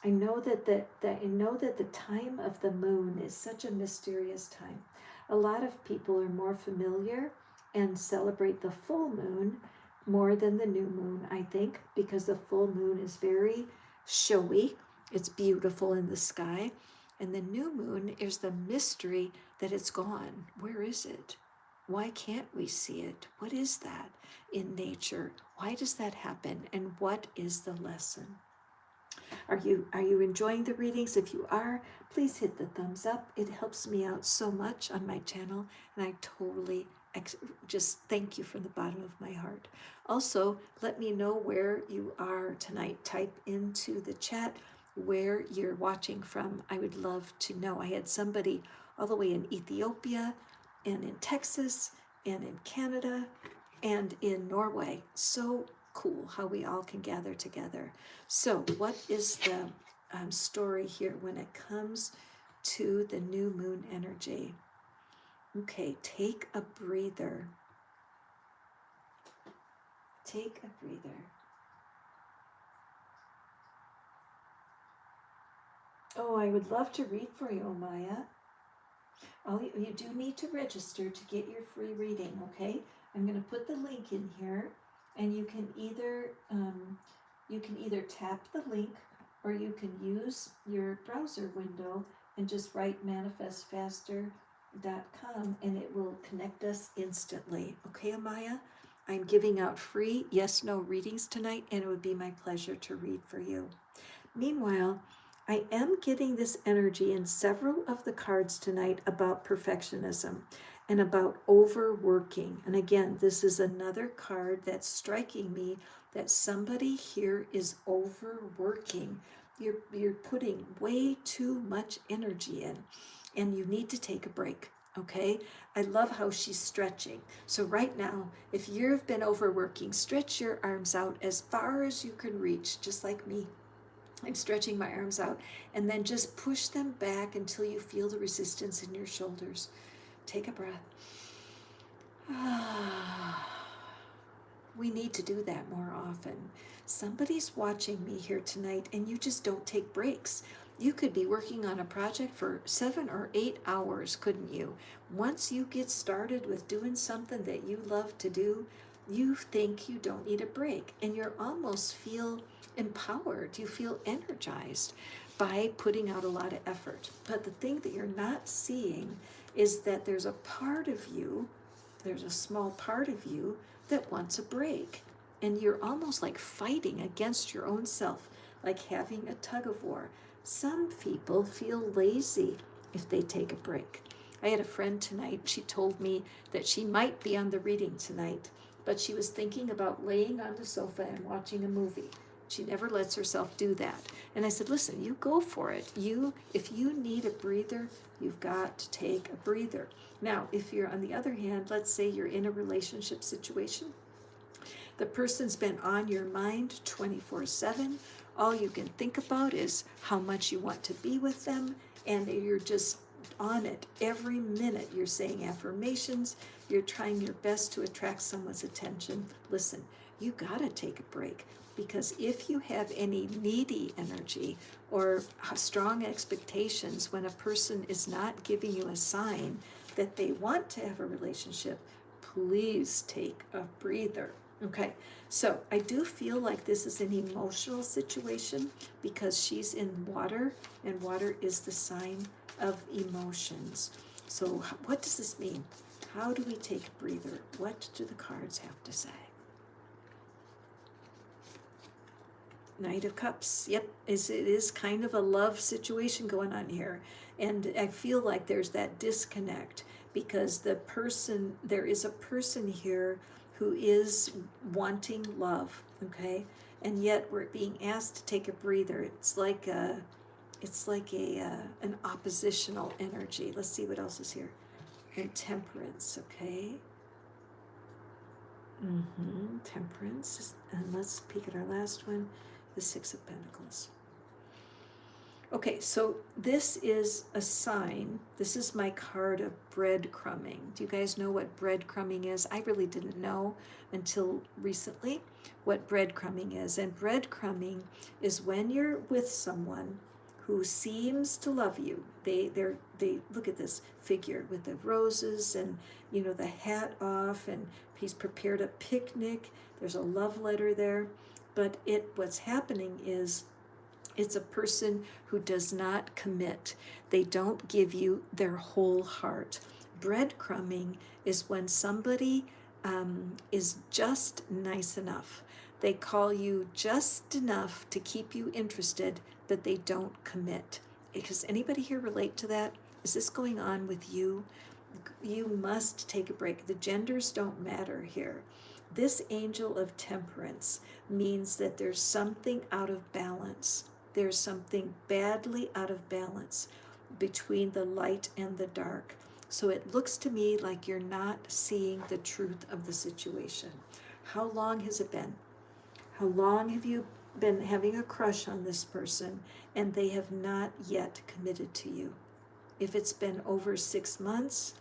I know that the time of the moon is such a mysterious time. A lot of people are more familiar and celebrate the full moon more than the new moon, I think, because the full moon is very showy. It's beautiful in the sky. And the new moon is the mystery that it's gone. Where is it? Why can't we see it? What is that in nature? Why does that happen? And what is the lesson? Are you enjoying the readings? If you are, please hit the thumbs up. It helps me out so much on my channel, and I totally just thank you from the bottom of my heart. Also, let me know where you are tonight. Type into the chat where you're watching from. I would love to know. I had somebody all the way in Ethiopia and in Texas and in Canada and in Norway. So cool how we all can gather together. So what is the story here when it comes to the new moon energy? Okay, take a breather. Take a breather. Oh, I would love to read for you, Maya. You do need to register to get your free reading, okay? I'm going to put the link in here, and you can either tap the link, or you can use your browser window and just write manifestfaster.com, and it will connect us instantly. Okay, Amaya? I'm giving out free yes/no readings tonight, and it would be my pleasure to read for you. Meanwhile, I am getting this energy in several of the cards tonight about perfectionism and about overworking. And again, this is another card that's striking me that somebody here is overworking. You're putting way too much energy in, and you need to take a break, okay? I love how she's stretching. So right now, if you've been overworking, stretch your arms out as far as you can reach, just like me. I'm stretching my arms out, and then just push them back until you feel the resistance in your shoulders. Take a breath. We need to do that more often. Somebody's watching me here tonight and you just don't take breaks. You could be working on a project for 7 or 8 hours, couldn't you? Once you get started with doing something that you love to do, you think you don't need a break, and you almost feel empowered. You feel energized by putting out a lot of effort. But the thing that you're not seeing is that there's a part of you, there's a small part of you that wants a break. And you're almost like fighting against your own self, like having a tug of war. Some people feel lazy if they take a break. I had a friend tonight, she told me that she might be on the reading tonight, but she was thinking about laying on the sofa and watching a movie. She never lets herself do that. And I said, listen, you go for it. If you need a breather, you've got to take a breather. Now, if you're on the other hand, let's say you're in a relationship situation, the person's been on your mind 24/7. All you can think about is how much you want to be with them, and you're just on it every minute. You're saying affirmations, you're trying your best to attract someone's attention. Listen, you gotta take a break, because if you have any needy energy or strong expectations when a person is not giving you a sign that they want to have a relationship, please take a breather. Okay, so I do feel like this is an emotional situation because she's in water, and water is the sign of emotions. So what does this mean? How do we take a breather? What do the cards have to say? Knight of Cups. Yep, it is kind of a love situation going on here. And I feel like there's that disconnect because there is a person here who is wanting love, okay? And yet we're being asked to take a breather. It's like an oppositional energy. Let's see what else is here. And Temperance, okay? Temperance. And let's peek at our last one, the Six of Pentacles. Okay, so this is a sign. This is my card of breadcrumbing. Do you guys know what breadcrumbing is? I really didn't know until recently what breadcrumbing is. And breadcrumbing is when you're with someone who seems to love you. They look at this figure with the roses and the hat off, and he's prepared a picnic. There's a love letter there, but what's happening is it's a person who does not commit. They don't give you their whole heart. Breadcrumbing is when somebody is just nice enough. They call you just enough to keep you interested, but they don't commit. Does anybody here relate to that? Is this going on with you? You must take a break. The genders don't matter here. This angel of temperance means that there's something out of balance. There's something badly out of balance between the light and the dark. So it looks to me like you're not seeing the truth of the situation. How long has it been? How long have you been having a crush on this person and they have not yet committed to you? If it's been over 6 months,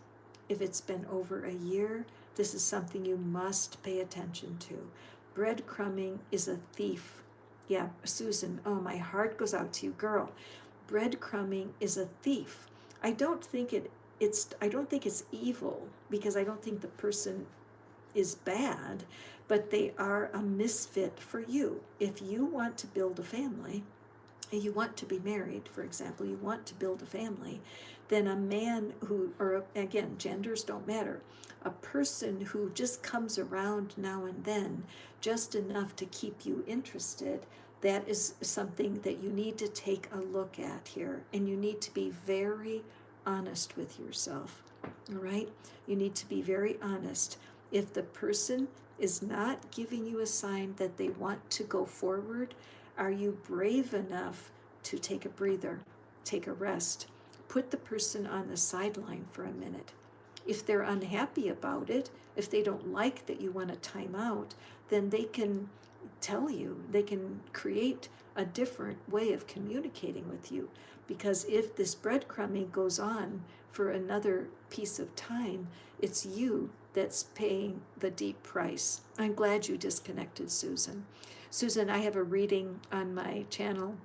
if it's been over a year, this is something you must pay attention to. Breadcrumbing is a thief. Yeah, Susan, oh, my heart goes out to you, girl. Breadcrumbing is a thief. I don't think it's evil, because I don't think the person is bad, but they are a misfit for you. If you want to build a family, and you want to be married, for example, you want to build a family, then a man who, or again, genders don't matter, a person who just comes around now and then, just enough to keep you interested, that is something that you need to take a look at here. And you need to be very honest with yourself, all right? You need to be very honest. If the person is not giving you a sign that they want to go forward, are you brave enough to take a breather, take a rest, put the person on the sideline for a minute? If they're unhappy about it, if they don't like that you want to time out, then they can tell you, they can create a different way of communicating with you. Because if this breadcrumbing goes on for another piece of time, it's you that's paying the deep price. I'm glad you disconnected, Susan. Susan, I have a reading on my channel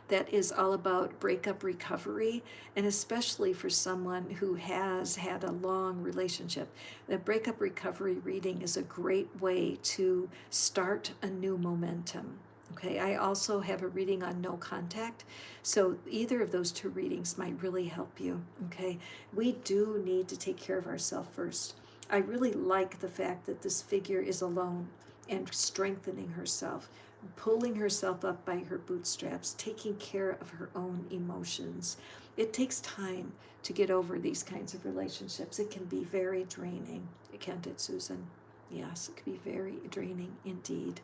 that is all about breakup recovery, and especially for someone who has had a long relationship. The breakup recovery reading is a great way to start a new momentum. Okay, I also have a reading on no contact, so either of those two readings might really help you. Okay, we do need to take care of ourselves first. I really like the fact that this figure is alone and strengthening herself, pulling herself up by her bootstraps, taking care of her own emotions. It takes time to get over these kinds of relationships. It can be very draining, can't it, Susan? Yes, it can be very draining indeed.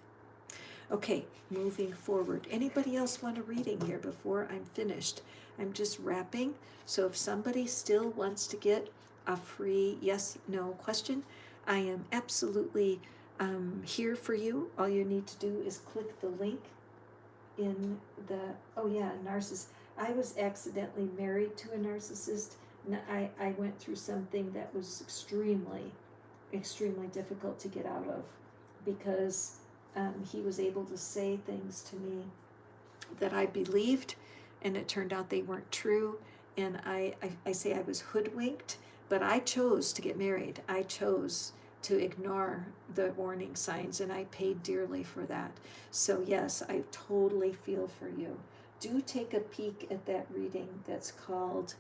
Okay, moving forward. Anybody else want a reading here before I'm finished? I'm just wrapping, so if somebody still wants to get a free yes, no question, I am absolutely here for you. All you need to do is click the link in the, oh yeah, narcissist. I was accidentally married to a narcissist. I went through something that was extremely difficult to get out of, because he was able to say things to me that I believed, and it turned out they weren't true. And I say I was hoodwinked, but I chose to get married. I chose to ignore the warning signs, and I paid dearly for that. So yes, I totally feel for you. Do take a peek at that reading that's called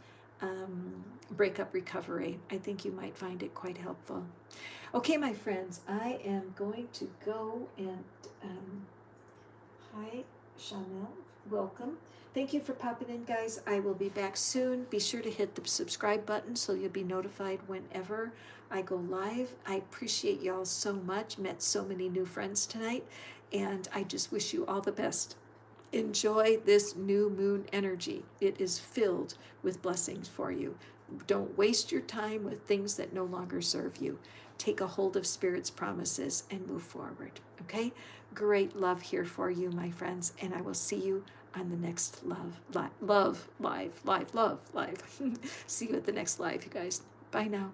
Breakup Recovery. I think you might find it quite helpful. Okay, my friends, I am going to go and hi, Chanel, welcome. Thank you for popping in, guys. I will be back soon. Be sure to hit the subscribe button so you'll be notified whenever I go live. I appreciate y'all so much. Met so many new friends tonight, and I just wish you all the best. Enjoy this new moon energy. It is filled with blessings for you. Don't waste your time with things that no longer serve you. Take a hold of Spirit's promises and move forward. Okay? Great love here for you, my friends, and I will see you on the next live. See you at the next live, you guys. Bye now.